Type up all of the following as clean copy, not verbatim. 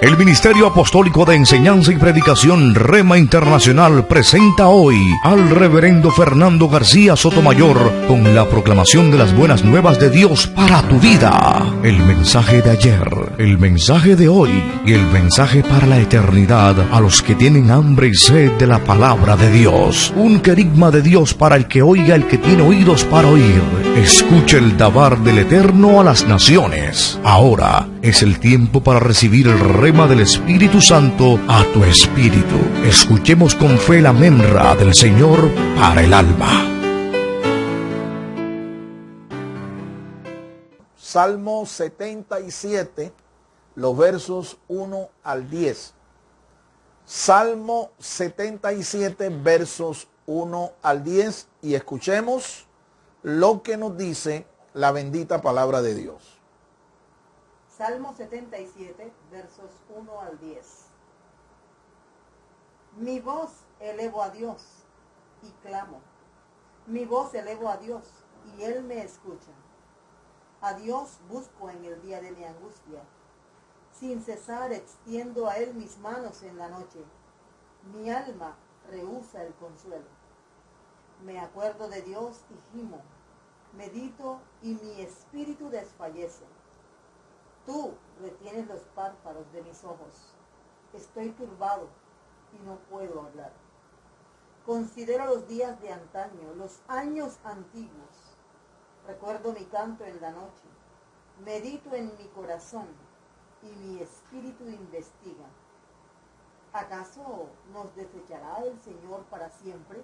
El Ministerio Apostólico de Enseñanza y Predicación Rema Internacional presenta hoy al Reverendo Fernando García Sotomayor con la proclamación de las buenas nuevas de Dios para tu vida. El mensaje de ayer, el mensaje de hoy y el mensaje para la eternidad a los que tienen hambre y sed de la palabra de Dios. Un querigma de Dios para el que oiga, el que tiene oídos para oír. Escuche el dabar del Eterno a las naciones. Ahora es el tiempo para recibir el rema del Espíritu Santo a tu espíritu. Escuchemos con fe la memra del Señor para el alma. Salmo 77, los versos 1 al 10. Salmo 77, versos 1 al 10. Y escuchemos lo que nos dice la bendita palabra de Dios. Salmo 77, versos 1 al 10. Mi voz elevo a Dios y clamo. Mi voz elevo a Dios y Él me escucha. A Dios busco en el día de mi angustia. Sin cesar extiendo a Él mis manos en la noche. Mi alma rehúsa el consuelo. Me acuerdo de Dios y gimo. Medito y mi espíritu desfallece. Tú retienes los párpados de mis ojos. Estoy turbado y no puedo hablar. Considero los días de antaño, los años antiguos. Recuerdo mi canto en la noche. Medito en mi corazón y mi espíritu investiga. ¿Acaso nos desechará el Señor para siempre?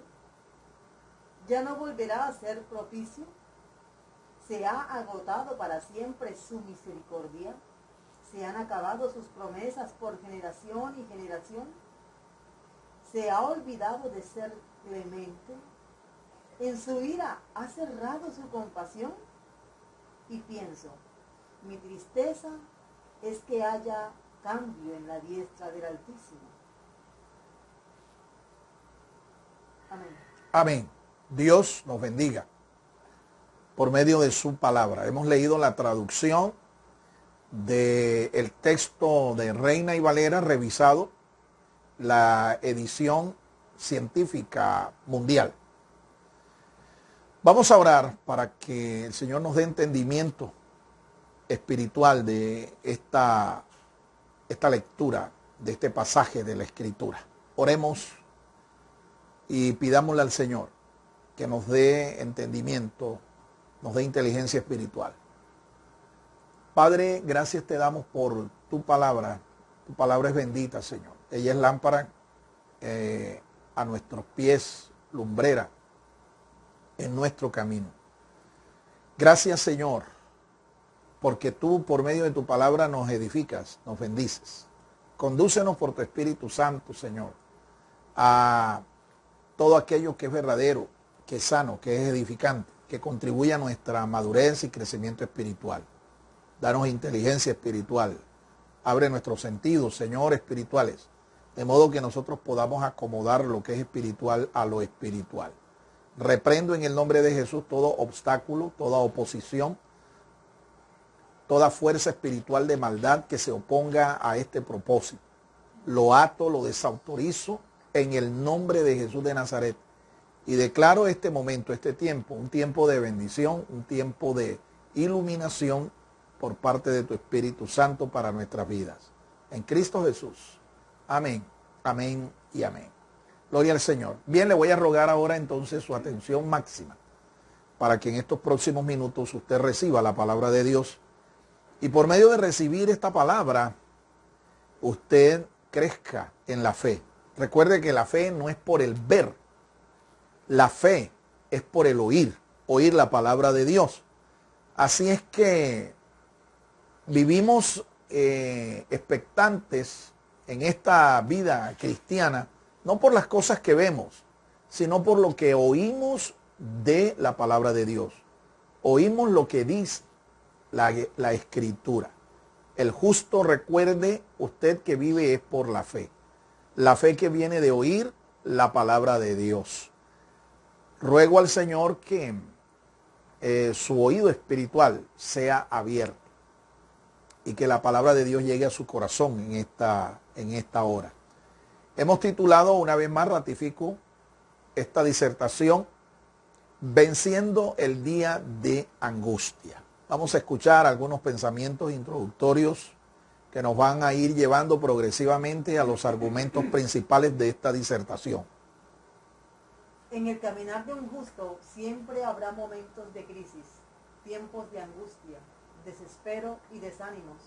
¿Ya no volverá a ser propicio? ¿Se ha agotado para siempre su misericordia? ¿Se han acabado sus promesas por generación y generación? ¿Se ha olvidado de ser clemente? ¿En su ira ha cerrado su compasión? Y pienso, mi tristeza es que haya cambio en la diestra del Altísimo. Amén. Amén. Dios nos bendiga por medio de su palabra. Hemos leído la traducción del texto de Reina y Valera, revisado la edición científica mundial. Vamos a orar para que el Señor nos dé entendimiento espiritual de esta lectura, de este pasaje de la Escritura. Oremos y pidámosle al Señor que nos dé entendimiento, nos dé inteligencia espiritual. Padre, gracias te damos por tu palabra. Tu palabra es bendita, Señor. Ella es lámpara a nuestros pies, lumbrera en nuestro camino. Gracias, Señor, porque tú por medio de tu palabra nos edificas, nos bendices. Condúcenos por tu Espíritu Santo, Señor, a todo aquello que es verdadero, que es sano, que es edificante, que contribuye a nuestra madurez y crecimiento espiritual. Danos inteligencia espiritual. Abre nuestros sentidos, Señor, espirituales, de modo que nosotros podamos acomodar lo que es espiritual a lo espiritual. Reprendo en el nombre de Jesús todo obstáculo, toda oposición, toda fuerza espiritual de maldad que se oponga a este propósito. Lo ato, lo desautorizo en el nombre de Jesús de Nazaret. Y declaro este momento, este tiempo, un tiempo de bendición, un tiempo de iluminación por parte de tu Espíritu Santo para nuestras vidas. En Cristo Jesús. Amén, amén y amén. Gloria al Señor. Bien, le voy a rogar ahora entonces su atención máxima para que en estos próximos minutos usted reciba la palabra de Dios. Y por medio de recibir esta palabra, usted crezca en la fe. Recuerde que la fe no es por el ver. La fe es por el oír la palabra de Dios. Así es que vivimos expectantes en esta vida cristiana, no por las cosas que vemos, sino por lo que oímos de la palabra de Dios. Oímos lo que dice la Escritura. El justo, recuerde usted que vive es por la fe. La fe que viene de oír la palabra de Dios. Ruego al Señor que su oído espiritual sea abierto. y que la palabra de Dios llegue a su corazón en esta hora. Hemos titulado, una vez más ratifico esta disertación, Venciendo el día de angustia. Vamos a escuchar algunos pensamientos introductorios que nos van a ir llevando progresivamente a los argumentos principales de esta disertación. En el caminar de un justo siempre habrá momentos de crisis, tiempos de angustia, desespero y desánimos.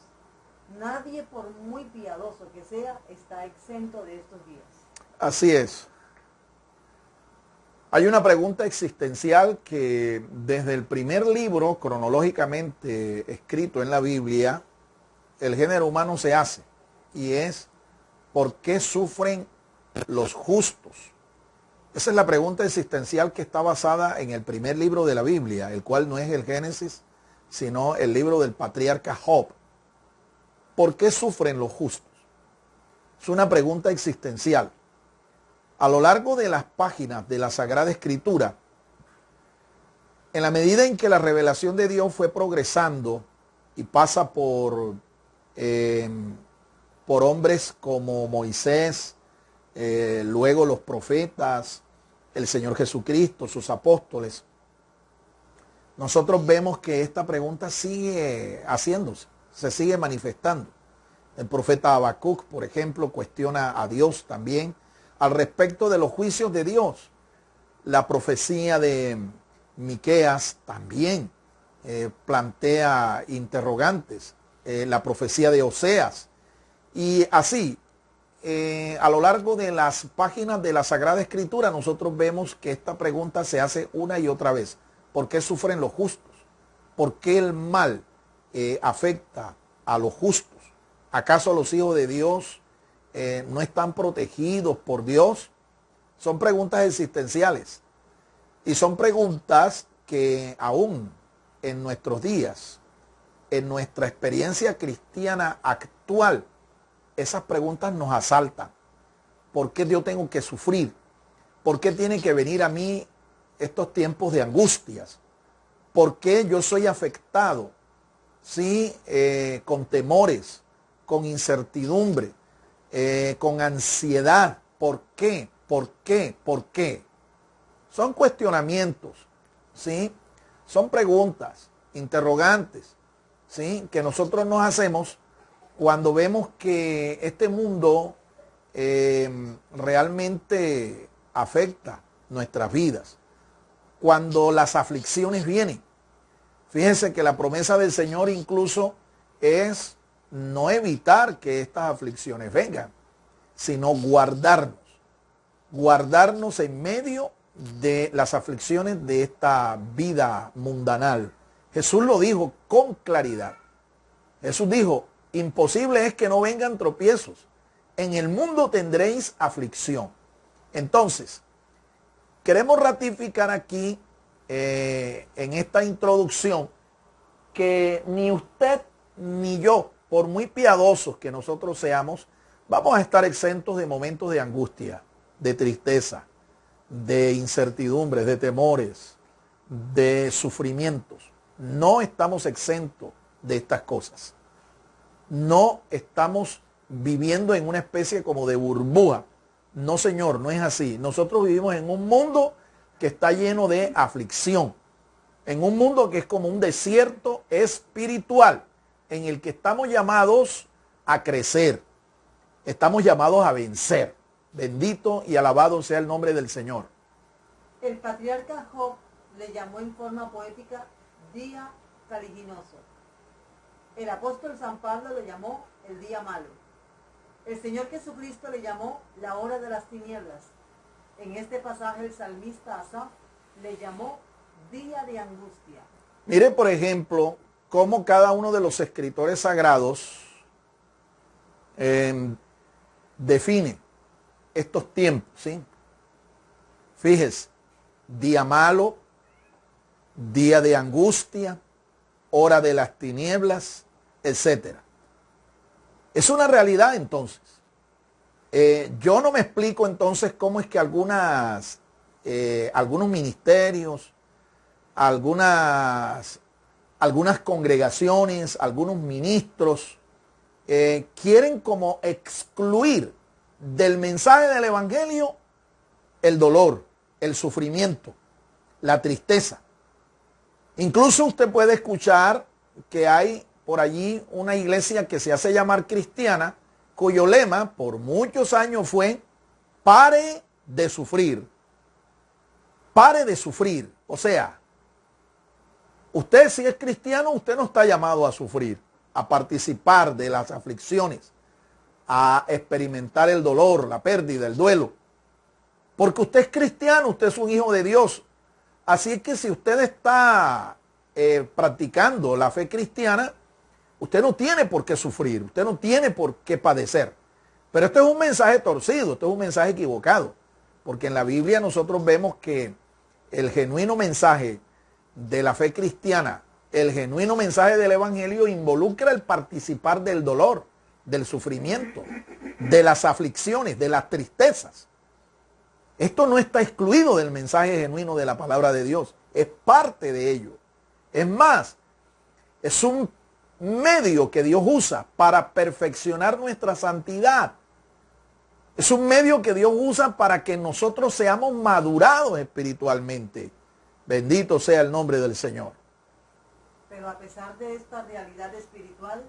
Nadie, por muy piadoso que sea, está exento de estos días. Así es. Hay una pregunta existencial que desde el primer libro cronológicamente escrito en la Biblia, el género humano se hace, y es: ¿por qué sufren los justos? Esa es la pregunta existencial que está basada en el primer libro de la Biblia, el cual no es el Génesis, sino el libro del patriarca Job. ¿Por qué sufren los justos? Es una pregunta existencial. A lo largo de las páginas de la Sagrada Escritura, en la medida en que la revelación de Dios fue progresando y pasa por hombres como Moisés, luego los profetas, el Señor Jesucristo, sus apóstoles, nosotros vemos que esta pregunta sigue haciéndose, se sigue manifestando. El profeta Habacuc, por ejemplo, cuestiona a Dios también al respecto de los juicios de Dios. La profecía de Miqueas también plantea interrogantes. La profecía de Oseas. Y así, a lo largo de las páginas de la Sagrada Escritura, nosotros vemos que esta pregunta se hace una y otra vez. ¿Por qué sufren los justos? ¿Por qué el mal afecta a los justos? ¿Acaso los hijos de Dios no están protegidos por Dios? Son preguntas existenciales. Y son preguntas que aún en nuestros días, en nuestra experiencia cristiana actual, esas preguntas nos asaltan. ¿Por qué yo tengo que sufrir? ¿Por qué tiene que venir a mí estos tiempos de angustias? ¿Por qué yo soy afectado? Sí, con temores, con incertidumbre, con ansiedad. ¿Por qué? ¿Por qué? ¿Por qué? Son cuestionamientos, ¿sí? Son preguntas, interrogantes, ¿sí? Que nosotros nos hacemos cuando vemos que este mundo realmente afecta nuestras vidas. Cuando las aflicciones vienen. Fíjense que la promesa del Señor incluso es no evitar que estas aflicciones vengan, sino guardarnos en medio de las aflicciones de esta vida mundanal. Jesús lo dijo con claridad. Jesús dijo: imposible es que no vengan tropiezos. En el mundo tendréis aflicción. Entonces, queremos ratificar aquí en esta introducción que ni usted ni yo, por muy piadosos que nosotros seamos, vamos a estar exentos de momentos de angustia, de tristeza, de incertidumbres, de temores, de sufrimientos. No estamos exentos de estas cosas. No estamos viviendo en una especie como de burbuja. No, señor, no es así. Nosotros vivimos en un mundo que está lleno de aflicción, en un mundo que es como un desierto espiritual, en el que estamos llamados a crecer, estamos llamados a vencer. Bendito y alabado sea el nombre del Señor. El patriarca Job le llamó en forma poética día caliginoso. El apóstol San Pablo lo llamó el día malo. El Señor Jesucristo le llamó la hora de las tinieblas. En este pasaje el salmista Asaf le llamó día de angustia. Mire, por ejemplo, cómo cada uno de los escritores sagrados define estos tiempos, ¿sí? Fíjese, día malo, día de angustia, hora de las tinieblas, etc. Es una realidad entonces. Yo no me explico entonces cómo es que algunos ministerios, algunas algunas congregaciones, algunos ministros, quieren como excluir del mensaje del evangelio el dolor, el sufrimiento, la tristeza. Incluso usted puede escuchar que hay por allí una iglesia que se hace llamar cristiana, cuyo lema por muchos años fue: pare de sufrir. Pare de sufrir. O sea, usted, si es cristiano, usted no está llamado a sufrir, a participar de las aflicciones, a experimentar el dolor, la pérdida, el duelo. Porque usted es cristiano, usted es un hijo de Dios. Así que si usted está practicando la fe cristiana, usted no tiene por qué sufrir, usted no tiene por qué padecer. Pero este es un mensaje torcido, este es un mensaje equivocado. Porque en la Biblia nosotros vemos que el genuino mensaje de la fe cristiana, el genuino mensaje del evangelio involucra el participar del dolor, del sufrimiento, de las aflicciones, de las tristezas. Esto no está excluido del mensaje genuino de la palabra de Dios, es parte de ello. Es más, es un medio que Dios usa para perfeccionar nuestra santidad. Es un medio que Dios usa para que nosotros seamos madurados espiritualmente. Bendito sea el nombre del Señor. Pero a pesar de esta realidad espiritual,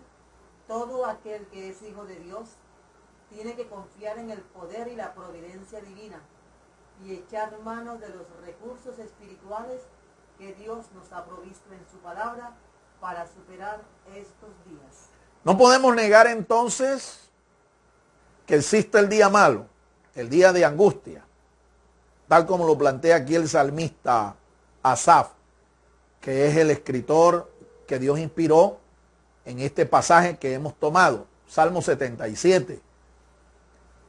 todo aquel que es hijo de Dios tiene que confiar en el poder y la providencia divina y echar mano de los recursos espirituales que Dios nos ha provisto en su palabra para superar estos días. No podemos negar entonces que existe el día malo, el día de angustia, tal como lo plantea aquí el salmista Asaf, que es el escritor que Dios inspiró en este pasaje que hemos tomado, Salmo 77.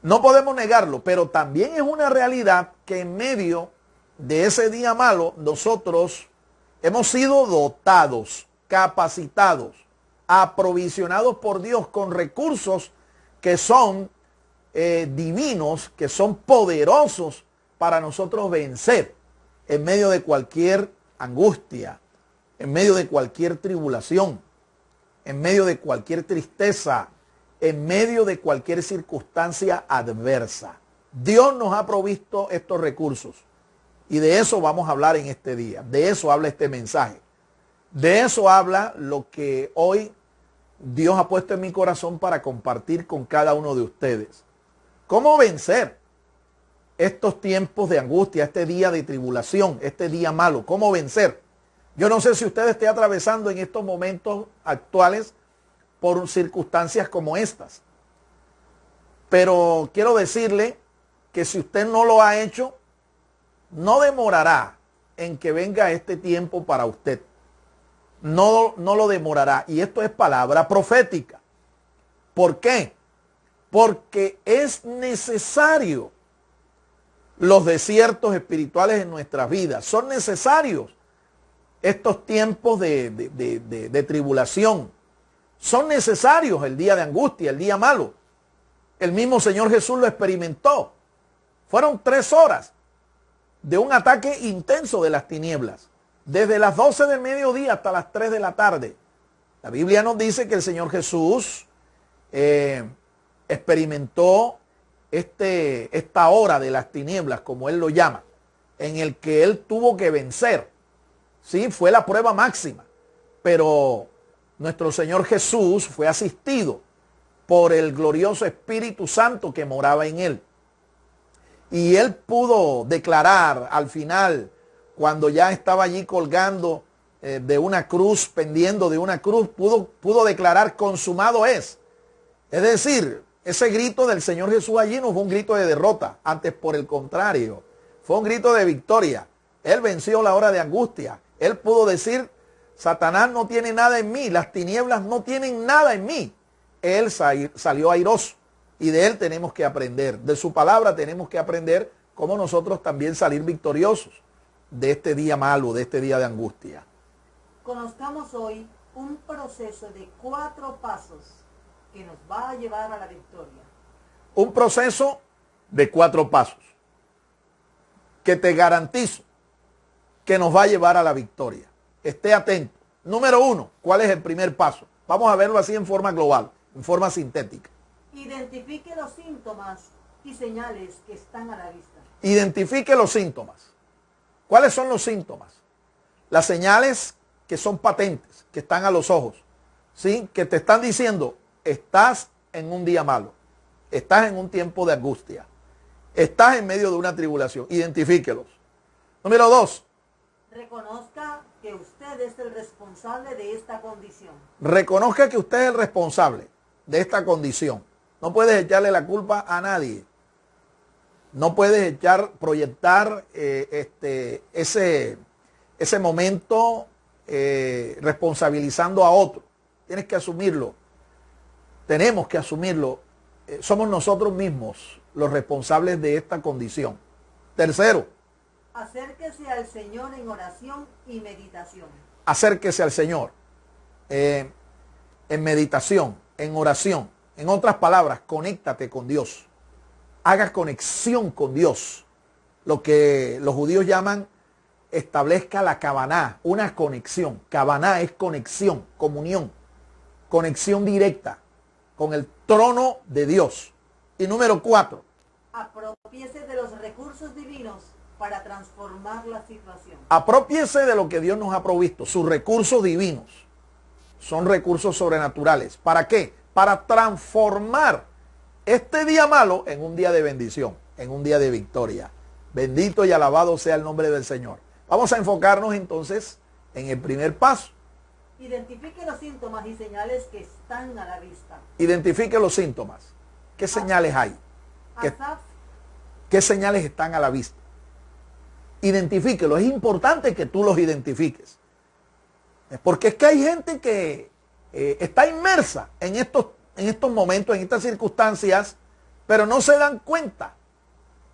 No podemos negarlo, pero también es una realidad que en medio de ese día malo nosotros hemos sido dotados, capacitados, aprovisionados por Dios con recursos que son divinos, que son poderosos para nosotros vencer en medio de cualquier angustia, en medio de cualquier tribulación, en medio de cualquier tristeza, en medio de cualquier circunstancia adversa. Dios nos ha provisto estos recursos y de eso vamos a hablar en este día. De eso habla este mensaje. De eso habla lo que hoy Dios ha puesto en mi corazón para compartir con cada uno de ustedes. ¿Cómo vencer estos tiempos de angustia, este día de tribulación, este día malo? ¿Cómo vencer? Yo no sé si usted esté atravesando en estos momentos actuales por circunstancias como estas. Pero quiero decirle que si usted no lo ha hecho, no demorará en que venga este tiempo para usted. No lo demorará. Y esto es palabra profética. ¿Por qué? Porque es necesario los desiertos espirituales en nuestras vidas. Son necesarios estos tiempos de tribulación. Son necesarios el día de angustia, el día malo. El mismo Señor Jesús lo experimentó. Fueron 3 horas de un ataque intenso de las tinieblas. Desde las 12 del mediodía hasta las 3 de la tarde. La Biblia nos dice que el Señor Jesús experimentó esta hora de las tinieblas, como Él lo llama, en el que Él tuvo que vencer. Sí, fue la prueba máxima. Pero nuestro Señor Jesús fue asistido por el glorioso Espíritu Santo que moraba en Él. Y Él pudo declarar al final, cuando ya estaba allí colgando de una cruz, pendiendo de una cruz, pudo declarar: consumado es. Es decir, ese grito del Señor Jesús allí no fue un grito de derrota, antes por el contrario, fue un grito de victoria. Él venció la hora de angustia. Él pudo decir: Satanás no tiene nada en mí, las tinieblas no tienen nada en mí. Él salió airoso y de Él tenemos que aprender. De su palabra tenemos que aprender cómo nosotros también salir victoriosos de este día malo, de este día de angustia. Conozcamos hoy un proceso de 4 pasos que nos va a llevar a la victoria. Un proceso de 4 pasos que te garantizo que nos va a llevar a la victoria. Esté atento. número 1, ¿cuál es el primer paso? Vamos a verlo así en forma global, en forma sintética. Identifique los síntomas y señales que están a la vista. Identifique los síntomas. ¿Cuáles son los síntomas? Las señales que son patentes, que están a los ojos, ¿sí? Que te están diciendo, estás en un día malo, estás en un tiempo de angustia, estás en medio de una tribulación. Identifíquelos. Número 2. Reconozca que usted es el responsable de esta condición. Reconozca que usted es el responsable de esta condición. No puedes echarle la culpa a nadie. No puedes proyectar ese momento responsabilizando a otro. Tienes que asumirlo. Tenemos que asumirlo. Somos nosotros mismos los responsables de esta condición. Tercero. Acérquese al Señor en oración y meditación. Acérquese al Señor en meditación, en oración. En otras palabras, conéctate con Dios. Haga conexión con Dios. Lo que los judíos llaman, establezca la kavaná, una conexión. Kavaná es conexión, comunión, conexión directa con el trono de Dios. Y número 4. Apropiese de los recursos divinos para transformar la situación. Apropiese de lo que Dios nos ha provisto, sus recursos divinos. Son recursos sobrenaturales. ¿Para qué? Para transformar este día malo en un día de bendición, en un día de victoria. Bendito y alabado sea el nombre del Señor. Vamos a enfocarnos entonces en el primer paso. Identifique los síntomas y señales que están a la vista. Identifique los síntomas. ¿Qué señales hay? ¿Qué señales están a la vista? Identifíquelo. Es importante que tú los identifiques. Porque es que hay gente que está inmersa en estos momentos, en estas circunstancias, pero no se dan cuenta.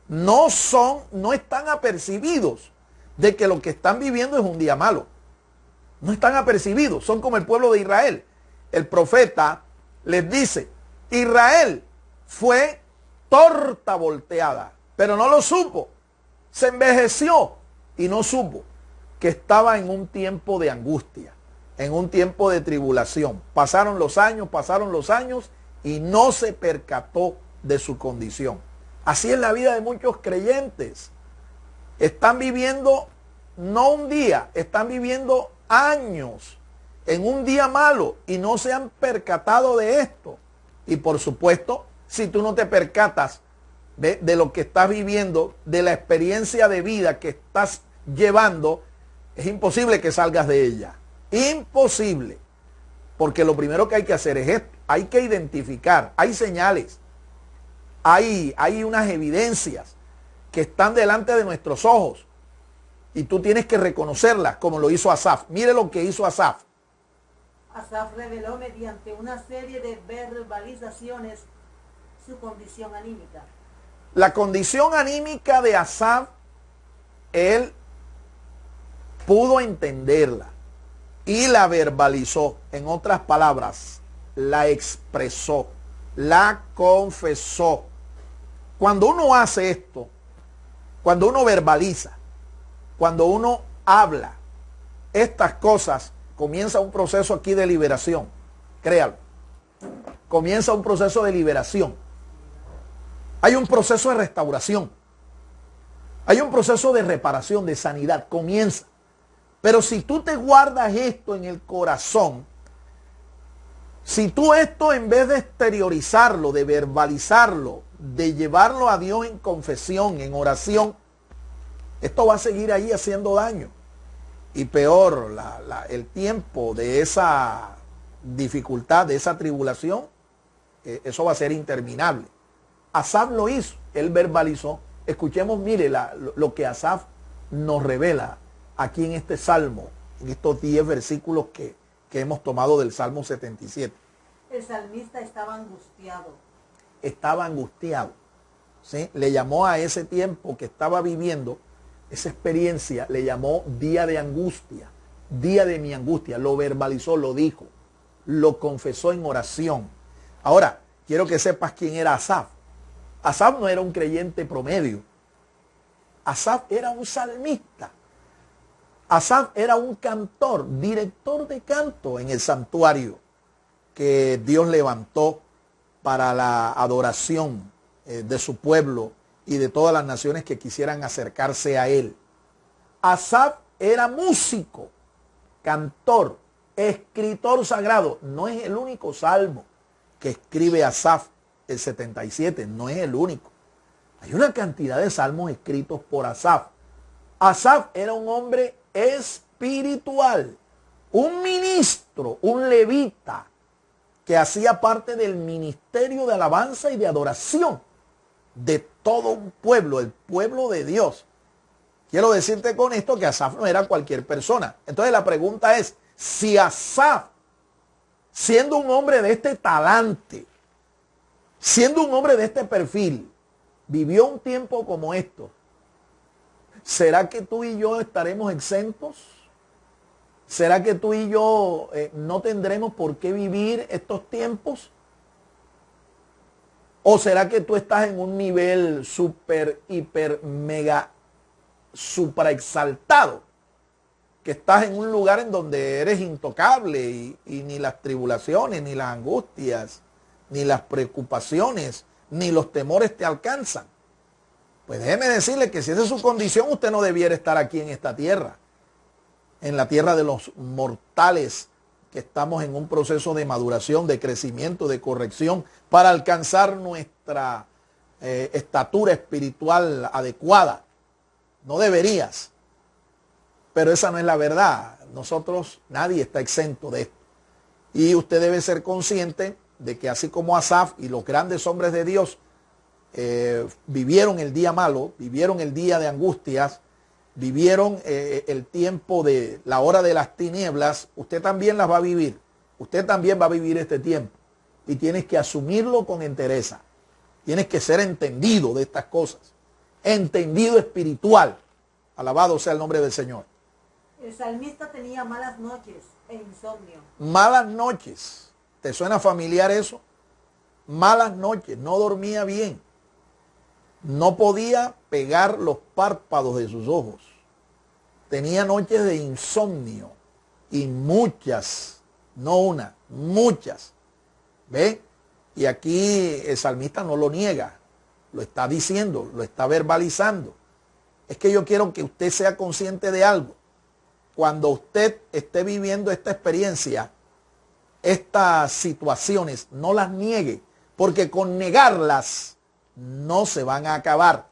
No están apercibidos de que lo que están viviendo es un día malo. No están apercibidos. Son como el pueblo de Israel. El profeta les dice, Israel fue torta volteada, pero no lo supo. Se envejeció y no supo que estaba en un tiempo de angustia, en un tiempo de tribulación. Pasaron los años y no se percató de su condición. Así es la vida de muchos creyentes. Están viviendo no un día, están viviendo años en un día malo y no se han percatado de esto. Y por supuesto, si tú no te percatas de lo que estás viviendo, de la experiencia de vida que estás llevando, es imposible que salgas de ella. Imposible. Porque lo primero que hay que hacer es esto. Hay que identificar. Hay señales. Hay unas evidencias que están delante de nuestros ojos. Y tú tienes que reconocerlas como lo hizo Asaf. Mire lo que hizo Asaf. Asaf reveló mediante una serie de verbalizaciones su condición anímica. La condición anímica de Asaf, él pudo entenderla y la verbalizó. En otras palabras, la expresó, la confesó. Cuando uno hace esto, cuando uno verbaliza, cuando uno habla estas cosas, comienza un proceso aquí de liberación. Créalo. Comienza un proceso de liberación. Hay un proceso de restauración. Hay un proceso de reparación, de sanidad. Comienza. Pero si tú te guardas esto en el corazón, si tú esto en vez de exteriorizarlo, de verbalizarlo, de llevarlo a Dios en confesión, en oración, esto va a seguir ahí haciendo daño. Y peor, el tiempo de esa dificultad, de esa tribulación, eso va a ser interminable. Asaf lo hizo, él verbalizó. Escuchemos, mire, lo que Asaf nos revela aquí en este salmo, en estos 10 versículos que hemos tomado del Salmo 77. El salmista estaba angustiado. Estaba angustiado. ¿Sí? Le llamó a ese tiempo que estaba viviendo, esa experiencia, le llamó día de angustia, día de mi angustia. Lo verbalizó, lo dijo, lo confesó en oración. Ahora, quiero que sepas quién era Asaf. Asaf no era un creyente promedio. Asaf era un salmista. Asaf era un cantor, director de canto en el santuario que Dios levantó para la adoración de su pueblo y de todas las naciones que quisieran acercarse a él. Asaf era músico, cantor, escritor sagrado. No es el único salmo que escribe Asaf, el 77, no es el único. Hay una cantidad de salmos escritos por Asaf. Asaf era un hombre espiritual, un ministro, un levita, que hacía parte del ministerio de alabanza y de adoración de todo un pueblo, el pueblo de Dios. Quiero decirte con esto que Asaf no era cualquier persona. Entonces la pregunta es, si Asaf, siendo un hombre de este talante, siendo un hombre de este perfil, vivió un tiempo como esto, ¿será que tú y yo estaremos exentos? ¿Será que tú y yo no tendremos por qué vivir estos tiempos? ¿O será que tú estás en un nivel súper, hiper, mega, supra exaltado? Que estás en un lugar en donde eres intocable y ni las tribulaciones, ni las angustias, ni las preocupaciones, ni los temores te alcanzan. Pues déjeme decirle que si esa es su condición, usted no debiera estar aquí en esta tierra. En la tierra de los mortales, que estamos en un proceso de maduración, de crecimiento, de corrección, para alcanzar nuestra estatura espiritual adecuada. No deberías, pero esa no es la verdad. Nosotros, nadie está exento de esto. Y usted debe ser consciente de que así como Asaf y los grandes hombres de Dios vivieron el día malo, vivieron el día de angustias, vivieron el tiempo de la hora de las tinieblas, usted también las va a vivir. Usted también va a vivir este tiempo. Y tienes que asumirlo con entereza. Tienes que ser entendido de estas cosas. Entendido espiritual. Alabado sea el nombre del Señor. El salmista tenía malas noches e insomnio. Malas noches. ¿Te suena familiar eso? Malas noches. No dormía bien. No podía pegar los párpados de sus ojos. Tenía noches de insomnio. Y muchas, no una, muchas. ¿Ve? Y aquí el salmista no lo niega. Lo está diciendo, lo está verbalizando. Es que yo quiero que usted sea consciente de algo. Cuando usted esté viviendo esta experiencia, estas situaciones, no las niegue. Porque con negarlas no se van a acabar.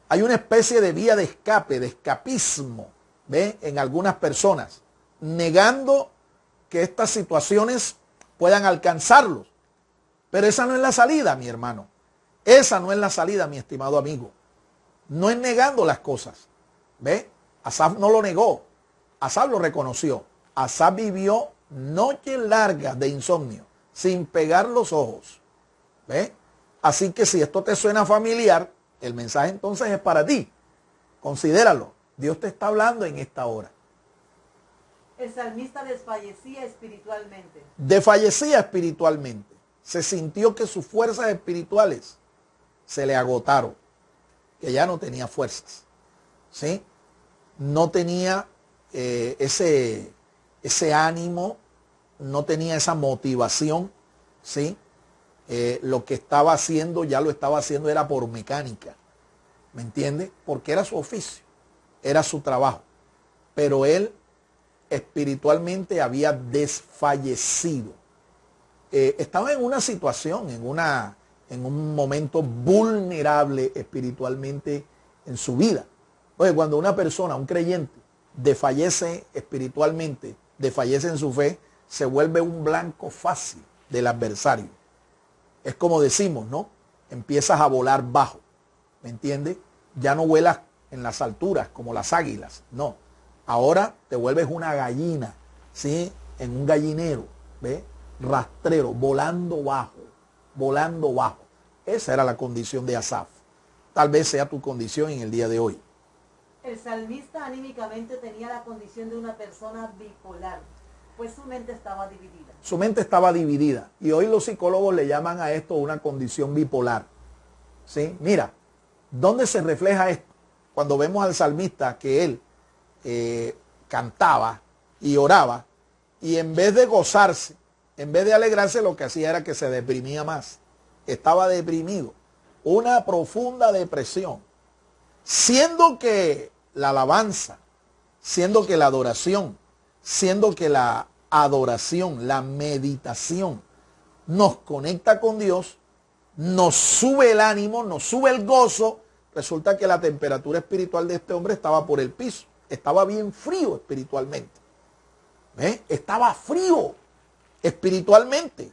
Hay una especie de vía de escape, de escapismo, ¿ve? En algunas personas, negando que estas situaciones puedan alcanzarlos. Pero esa no es la salida, mi hermano. Esa no es la salida, mi estimado amigo. No es negando las cosas. ¿Ve? Asaf no lo negó. Asaf lo reconoció. Asaf vivió noches largas de insomnio, sin pegar los ojos. ¿Ve? Así que si esto te suena familiar, el mensaje entonces es para ti. Considéralo. Dios te está hablando en esta hora. El salmista desfallecía espiritualmente. Desfallecía espiritualmente. Se sintió que sus fuerzas espirituales se le agotaron. Que ya no tenía fuerzas. ¿Sí? No tenía ese ánimo, no tenía esa motivación. ¿Sí? Lo que estaba haciendo, ya lo estaba haciendo, era por mecánica. ¿Me entiende? Porque era su oficio, era su trabajo. Pero él espiritualmente había desfallecido. Estaba en una situación, en un momento vulnerable espiritualmente en su vida. Oye, cuando una persona, un creyente, desfallece espiritualmente, desfallece en su fe, se vuelve un blanco fácil del adversario. Es como decimos, ¿no? Empiezas a volar bajo, ¿me entiendes? Ya no vuelas en las alturas como las águilas, no. Ahora te vuelves una gallina, ¿sí? En un gallinero, ¿ves? Rastrero, volando bajo, volando bajo. Esa era la condición de Asaf. Tal vez sea tu condición en el día de hoy. El salmista anímicamente tenía la condición de una persona bipolar, pues su mente estaba dividida. Su mente estaba dividida. Y hoy los psicólogos le llaman a esto una condición bipolar. ¿Sí? Mira, ¿dónde se refleja esto? Cuando vemos al salmista que él cantaba y oraba, y en vez de gozarse, en vez de alegrarse, lo que hacía era que se deprimía más. Estaba deprimido, una profunda depresión, siendo que la alabanza, siendo que la adoración, siendo que la adoración, la meditación nos conecta con Dios, nos sube el ánimo, nos sube el gozo. Resulta que la temperatura espiritual de este hombre estaba por el piso, estaba bien frío espiritualmente. Estaba frío espiritualmente,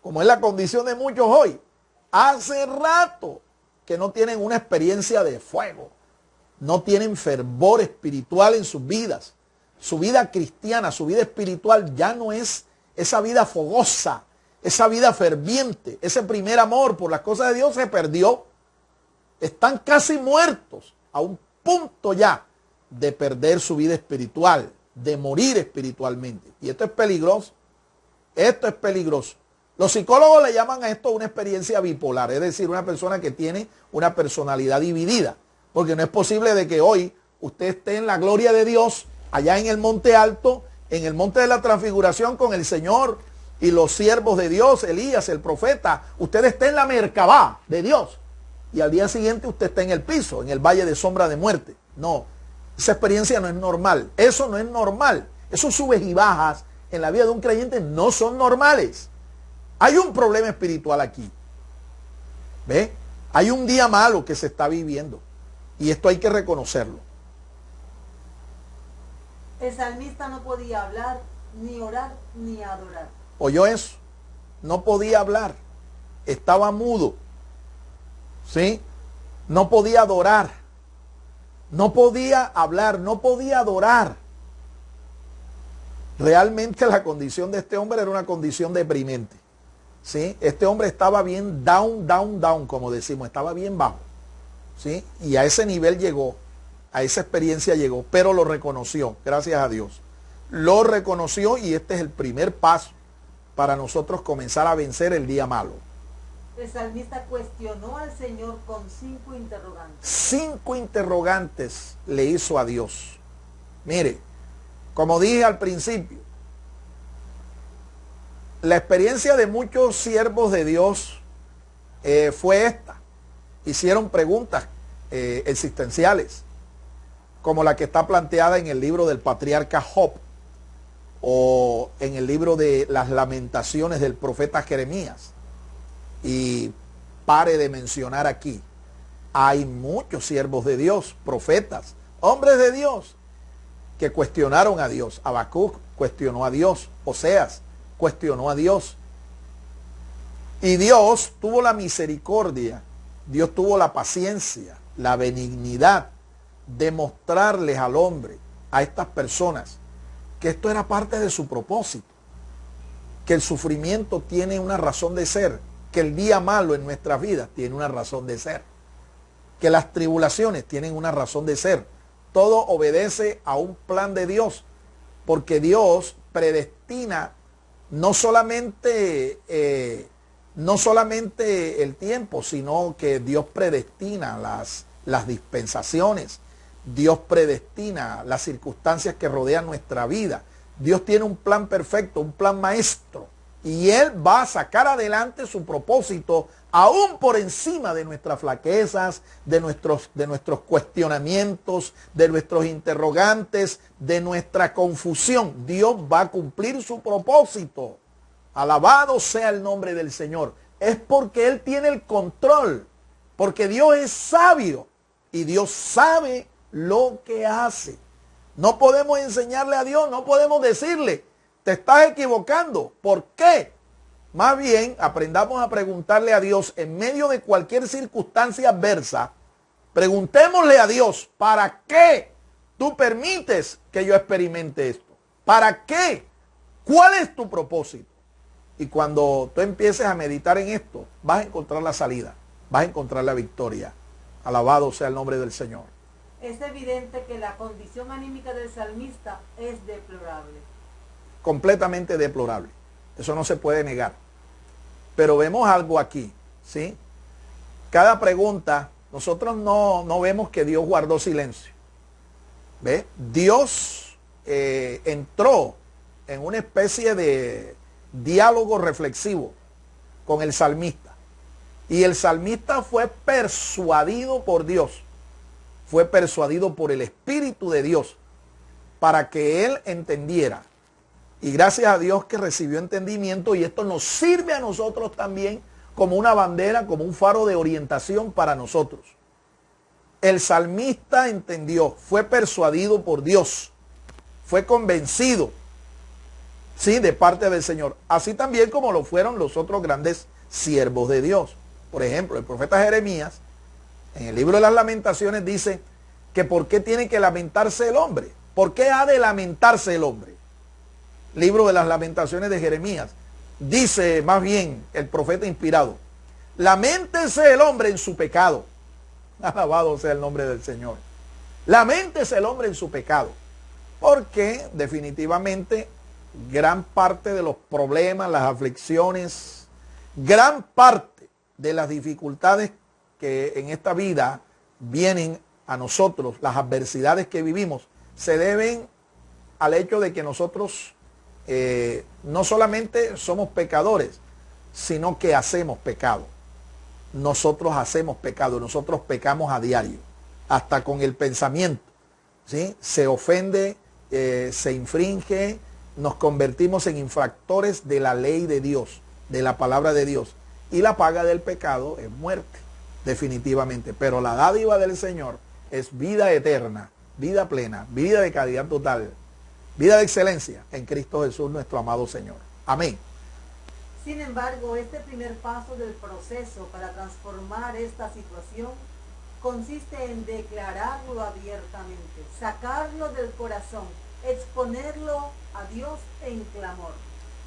como es la condición de muchos hoy. Hace rato que no tienen una experiencia de fuego, no tienen fervor espiritual en sus vidas. Su vida cristiana, su vida espiritual ya no es esa vida fogosa, esa vida ferviente, ese primer amor por las cosas de Dios se perdió. Están casi muertos, a un punto ya de perder su vida espiritual, de morir espiritualmente. Y esto es peligroso. Esto es peligroso. Los psicólogos le llaman a esto una experiencia bipolar, es decir, una persona que tiene una personalidad dividida. Porque no es posible de que hoy usted esté en la gloria de Dios, allá en el monte alto, en el monte de la transfiguración con el Señor y los siervos de Dios, Elías, el profeta. Usted esté en la Merkabá de Dios y al día siguiente usted está en el piso, en el valle de sombra de muerte. No, esa experiencia no es normal. Eso no es normal. Esos subes y bajas en la vida de un creyente no son normales. Hay un problema espiritual aquí. ¿Ve? Hay un día malo que se está viviendo. Y esto hay que reconocerlo. El salmista no podía hablar, ni orar, ni adorar. ¿Oyó eso? No podía hablar. Estaba mudo. ¿Sí? No podía adorar. No podía hablar, no podía adorar. Realmente la condición de este hombre era una condición deprimente. ¿Sí? Este hombre estaba bien down, como decimos, estaba bien bajo. ¿Sí? Y a ese nivel llegó, a esa experiencia llegó, pero lo reconoció, gracias a Dios. Lo reconoció y este es el primer paso para nosotros comenzar a vencer el día malo. El salmista cuestionó al Señor con 5 interrogantes. 5 interrogantes le hizo a Dios. Mire, como dije al principio, la experiencia de muchos siervos de Dios fue esta. Hicieron preguntas existenciales, como la que está planteada en el libro del patriarca Job o en el libro de las lamentaciones del profeta Jeremías. Y pare de mencionar aquí, hay muchos siervos de Dios, profetas, hombres de Dios, que cuestionaron a Dios. Habacuc cuestionó a Dios, Oseas cuestionó a Dios. Y Dios tuvo la misericordia, Dios tuvo la paciencia, la benignidad de mostrarles al hombre, a estas personas, que esto era parte de su propósito, que el sufrimiento tiene una razón de ser, que el día malo en nuestras vidas tiene una razón de ser, que las tribulaciones tienen una razón de ser. Todo obedece a un plan de Dios, porque Dios predestina no solamente el tiempo, sino que Dios predestina las dispensaciones. Dios predestina las circunstancias que rodean nuestra vida. Dios tiene un plan perfecto, un plan maestro. Y Él va a sacar adelante su propósito aún por encima de nuestras flaquezas, de nuestros cuestionamientos, de nuestros interrogantes, de nuestra confusión. Dios va a cumplir su propósito. Alabado sea el nombre del Señor. Es porque Él tiene el control, porque Dios es sabio y Dios sabe lo que hace. No podemos enseñarle a Dios, no podemos decirle, te estás equivocando. ¿Por qué? Más bien, aprendamos a preguntarle a Dios en medio de cualquier circunstancia adversa. Preguntémosle a Dios, ¿para qué tú permites que yo experimente esto? ¿Para qué? ¿Cuál es tu propósito? Y cuando tú empieces a meditar en esto, vas a encontrar la salida, vas a encontrar la victoria. Alabado sea el nombre del Señor. Es evidente que la condición anímica del salmista es deplorable. Completamente deplorable. Eso no se puede negar. Pero vemos algo aquí, ¿sí? Cada pregunta, nosotros no vemos que Dios guardó silencio. ¿Ve? Dios entró en una especie de diálogo reflexivo con el salmista. Y el salmista fue persuadido por Dios, fue persuadido por el Espíritu de Dios para que él entendiera. Y gracias a Dios que recibió entendimiento, y esto nos sirve a nosotros también como una bandera, como un faro de orientación para nosotros. El salmista entendió, fue persuadido por Dios, fue convencido, sí, de parte del Señor. Así también como lo fueron los otros grandes siervos de Dios. Por ejemplo, el profeta Jeremías, en el libro de las Lamentaciones, dice que ¿por qué tiene que lamentarse el hombre? ¿Por qué ha de lamentarse el hombre? Libro de las Lamentaciones de Jeremías. Dice más bien el profeta inspirado: laméntese el hombre en su pecado. Alabado sea el nombre del Señor. Laméntese el hombre en su pecado. Porque definitivamente gran parte de los problemas, las aflicciones, gran parte de las dificultades que en esta vida vienen a nosotros, las adversidades que vivimos, se deben al hecho de que nosotros no solamente somos pecadores, sino que hacemos pecado. Nosotros hacemos pecado, nosotros pecamos a diario, hasta con el pensamiento, ¿sí? Se ofende, se infringe, nos convertimos en infractores de la ley de Dios, de la palabra de Dios. Y la paga del pecado es muerte, definitivamente. Pero la dádiva del Señor es vida eterna, vida plena, vida de calidad total, vida de excelencia en Cristo Jesús, nuestro amado Señor. Amén. Sin embargo, este primer paso del proceso para transformar esta situación consiste en declararlo abiertamente, sacarlo del corazón, exponerlo a Dios en clamor.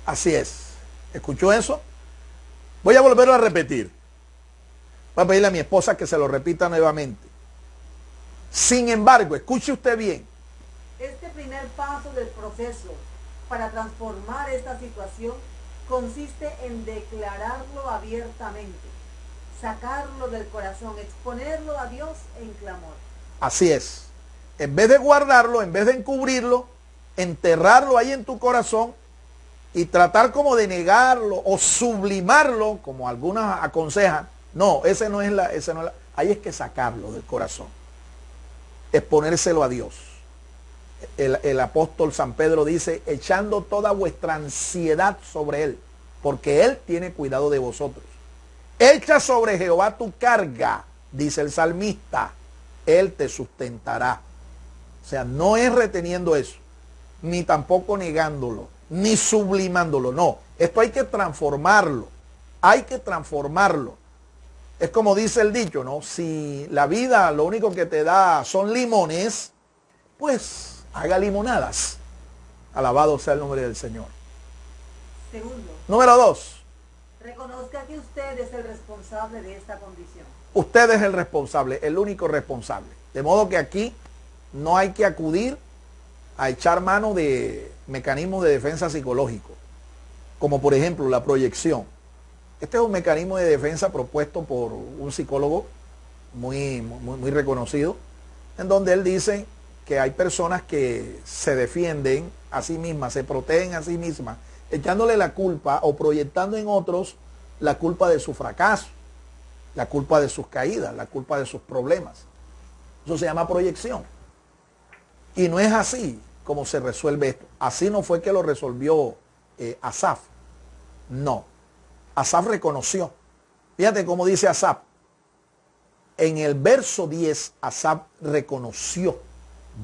Así es. ¿Escuchó eso? Voy a volverlo a repetir. Voy a pedirle a mi esposa que se lo repita nuevamente. Sin embargo, escuche usted bien. Este primer paso del proceso para transformar esta situación consiste en declararlo abiertamente, sacarlo del corazón, exponerlo a Dios en clamor. Así es. En vez de guardarlo, en vez de encubrirlo, enterrarlo ahí en tu corazón y tratar como de negarlo o sublimarlo, como algunos aconsejan. No, ese no es la, ahí es que sacarlo del corazón. Exponérselo a Dios. El apóstol San Pedro dice: echando toda vuestra ansiedad sobre Él, porque Él tiene cuidado de vosotros. Echa sobre Jehová tu carga, dice el salmista, Él te sustentará. O sea, no es reteniendo eso, ni tampoco negándolo, ni sublimándolo, no. Esto hay que transformarlo, hay que transformarlo. Es como dice el dicho, ¿no? Si la vida lo único que te da son limones, pues haga limonadas. Alabado sea el nombre del Señor. Segundo, Número 2. reconozca que usted es el responsable de esta condición. Usted es el responsable, el único responsable. De modo que aquí no hay que acudir a echar mano de mecanismos de defensa psicológico, como por ejemplo la proyección. Este es un mecanismo de defensa propuesto por un psicólogo muy reconocido, en donde él dice que hay personas que se defienden a sí mismas, se protegen a sí mismas, echándole la culpa o proyectando en otros la culpa de su fracaso, la culpa de sus caídas, la culpa de sus problemas. Eso se llama proyección. Y no es así como se resuelve esto. Así no fue que lo resolvió Asaf. No. Asaf reconoció. Fíjate cómo dice Asaf. En el verso 10, Asaf reconoció.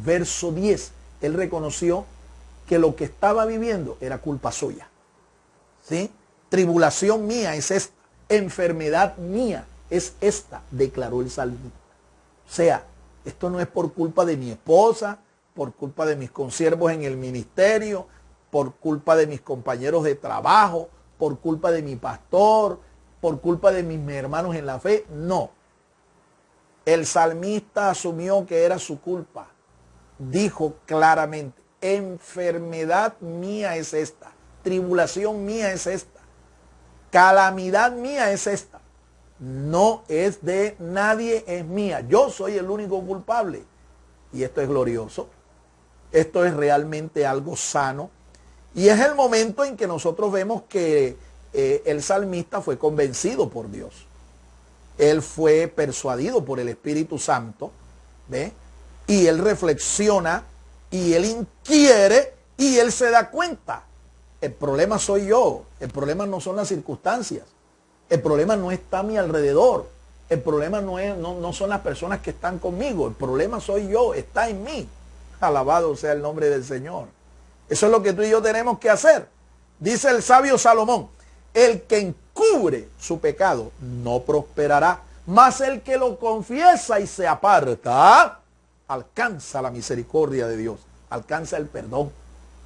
Verso 10, él reconoció que lo que estaba viviendo era culpa suya. ¿Sí? Tribulación mía es esta. Enfermedad mía es esta, declaró el salmista. O sea, esto no es por culpa de mi esposa, por culpa de mis consiervos en el ministerio, por culpa de mis compañeros de trabajo, por culpa de mi pastor, por culpa de mis hermanos en la fe. No. El salmista asumió que era su culpa. Dijo claramente: enfermedad mía es esta, tribulación mía es esta, calamidad mía es esta. No es de nadie, es mía. Yo soy el único culpable. Y esto es glorioso. Esto es realmente algo sano. Y es el momento en que nosotros vemos que el salmista fue convencido por Dios. Él fue persuadido por el Espíritu Santo, ¿ve? Y él reflexiona, y él inquiere, y él se da cuenta. El problema soy yo, el problema no son las circunstancias, el problema no está a mi alrededor, el problema no son las personas que están conmigo, el problema soy yo, está en mí. Alabado sea el nombre del Señor. Eso es lo que tú y yo tenemos que hacer. Dice el sabio Salomón, el que encubre su pecado no prosperará, mas el que lo confiesa y se aparta, alcanza la misericordia de Dios, alcanza el perdón,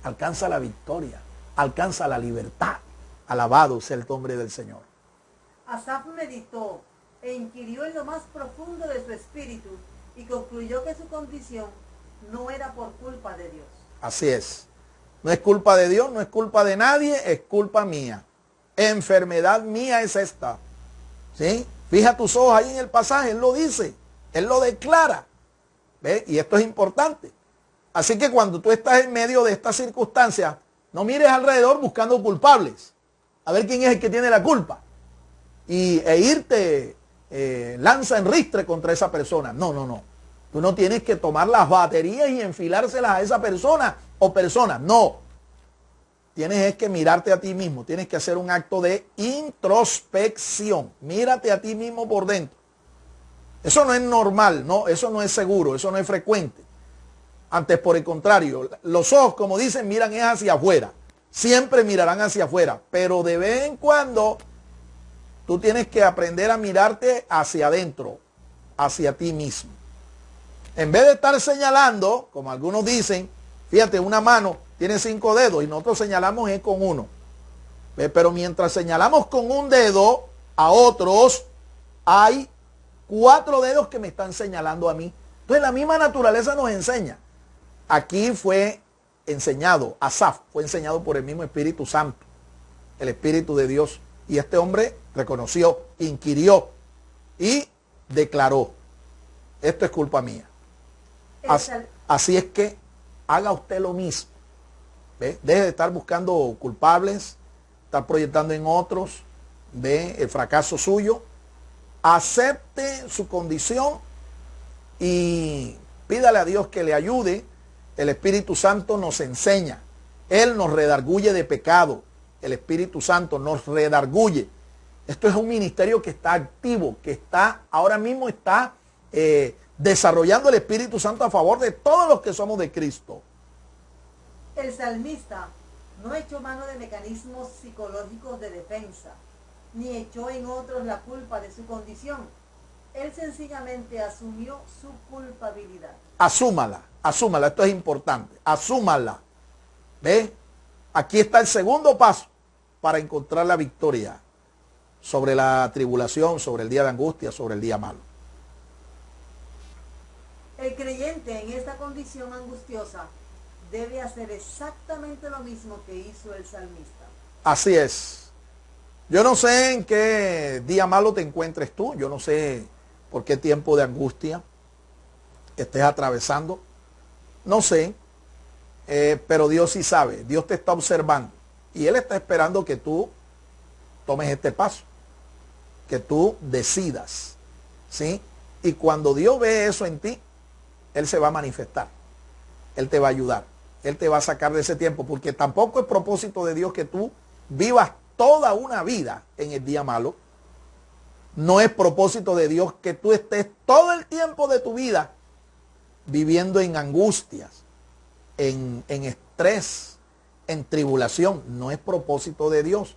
alcanza la victoria, alcanza la libertad. Alabado sea el nombre del Señor. Asaf meditó e inquirió en lo más profundo de su espíritu y concluyó que su condición no era por culpa de Dios. Así es. No es culpa de Dios, no es culpa de nadie, es culpa mía. Enfermedad mía es esta. ¿Sí? Fija tus ojos ahí en el pasaje, él lo dice, él lo declara. ¿Ve? Y esto es importante. Así que cuando tú estás en medio de estas circunstancias, no mires alrededor buscando culpables. A ver quién es el que tiene la culpa. E irte lanza en ristre contra esa persona. No, no, no. Tú no tienes que tomar las baterías y enfilárselas a esa persona o personas. No. Tienes que mirarte a ti mismo. Tienes que hacer un acto de introspección. Mírate a ti mismo por dentro. Eso no es normal, no, eso no es seguro, eso no es frecuente. Antes, por el contrario, los ojos, como dicen, miran es hacia afuera. Siempre mirarán hacia afuera. Pero de vez en cuando tú tienes que aprender a mirarte hacia adentro, hacia ti mismo. En vez de estar señalando, como algunos dicen, fíjate, una mano tiene 5 dedos y nosotros señalamos es con uno. Pero mientras señalamos con un dedo a otros, hay 4 dedos que me están señalando a mí. Entonces la misma naturaleza nos enseña. Aquí fue enseñado, Asaf fue enseñado por el mismo Espíritu Santo, el Espíritu de Dios. Y este hombre reconoció, inquirió y declaró, esto es culpa mía. Así es que haga usted lo mismo. ¿Ve? Deje de estar buscando culpables, estar proyectando en otros, ve el fracaso suyo. Acepte su condición y pídale a Dios que le ayude. El Espíritu Santo nos enseña. Él nos redarguye de pecado. El Espíritu Santo nos redarguye. Esto es un ministerio que está activo, que está, ahora mismo está desarrollando el Espíritu Santo a favor de todos los que somos de Cristo. El salmista no echó mano de mecanismos psicológicos de defensa, ni echó en otros la culpa de su condición. Él sencillamente asumió su culpabilidad. Asúmala, asúmala, esto es importante, asúmala. ¿Ve? Aquí está el segundo paso para encontrar la victoria sobre la tribulación, sobre el día de angustia, sobre el día malo. El creyente en esta condición angustiosa debe hacer exactamente lo mismo que hizo el salmista. Así es. Yo no sé en qué día malo te encuentres tú, yo no sé por qué tiempo de angustia estés atravesando, no sé, pero Dios sí sabe, Dios te está observando y Él está esperando que tú tomes este paso, que tú decidas, ¿sí? Y cuando Dios ve eso en ti, Él se va a manifestar, Él te va a ayudar, Él te va a sacar de ese tiempo, porque tampoco es propósito de Dios que tú vivas toda una vida en el día malo. No es propósito de Dios que tú estés todo el tiempo de tu vida viviendo en angustias, en estrés, en tribulación. No es propósito de Dios.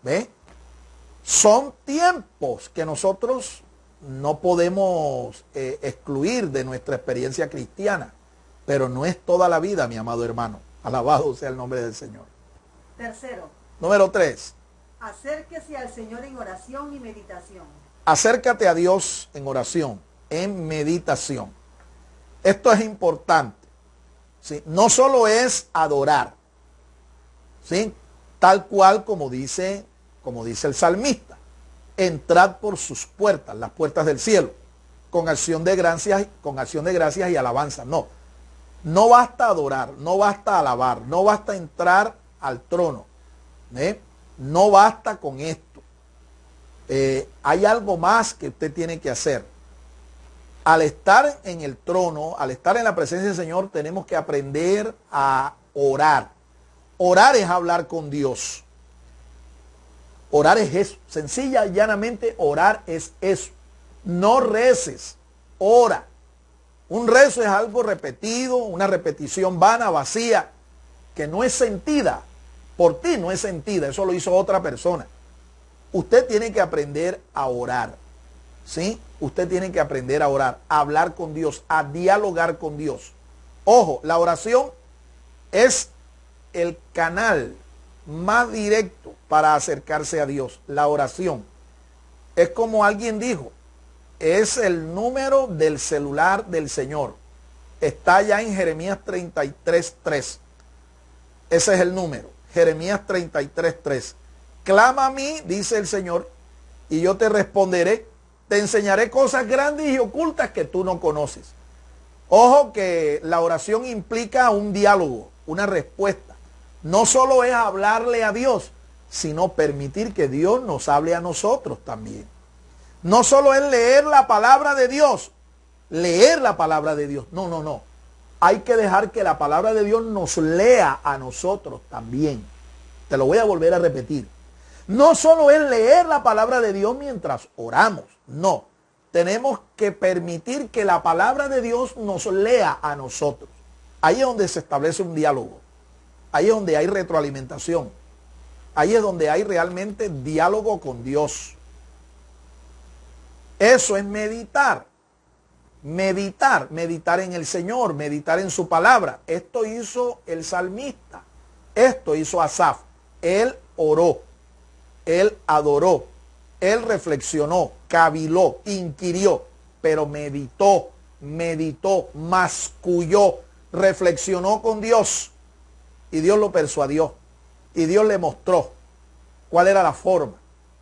¿Ve? Son tiempos que nosotros no podemos excluir de nuestra experiencia cristiana, pero no es toda la vida, mi amado hermano. Alabado sea el nombre del Señor. Tercero. Número 3. Acérquese al Señor en oración y meditación. Acércate a Dios en oración, en meditación. Esto es importante. ¿Sí? No solo es adorar, ¿sí? Tal cual como dice el salmista. Entrad por sus puertas, las puertas del cielo, con acción de gracias y alabanza. No. No basta adorar, no basta alabar, no basta entrar al trono. No basta con esto. Hay algo más que usted tiene que hacer. Al estar en el trono, al estar en la presencia del Señor, tenemos que aprender a orar. Orar es hablar con Dios. Orar es eso. Sencilla y llanamente, orar es eso. No reces, ora. Un rezo es algo repetido, una repetición vana, vacía, que no es sentida. Por ti no es sentida, eso lo hizo otra persona. Usted tiene que aprender a orar. ¿Sí? Usted tiene que aprender a orar, a hablar con Dios, a dialogar con Dios. Ojo, la oración es el canal más directo para acercarse a Dios. La oración es como alguien dijo, es el número del celular del Señor. Está ya en Jeremías 33:3. Ese es el número, Jeremías 33:3. Clama a mí, dice el Señor, y yo te responderé. Te enseñaré cosas grandes y ocultas que tú no conoces. Ojo que la oración implica un diálogo, una respuesta. No solo es hablarle a Dios, sino permitir que Dios nos hable a nosotros también. No solo es leer la palabra de Dios, leer la palabra de Dios. No, no, no. Hay que dejar que la palabra de Dios nos lea a nosotros también. Te lo voy a volver a repetir. No solo es leer la palabra de Dios mientras oramos, no. Tenemos que permitir que la palabra de Dios nos lea a nosotros. Ahí es donde se establece un diálogo. Ahí es donde hay retroalimentación. Ahí es donde hay realmente diálogo con Dios. Eso es meditar. Meditar en el Señor, meditar en su palabra. Esto hizo el salmista. Esto hizo Asaf. Él oró. Él adoró, él reflexionó, caviló, inquirió, pero meditó, masculló, reflexionó con Dios. Y Dios lo persuadió. Y Dios le mostró cuál era la forma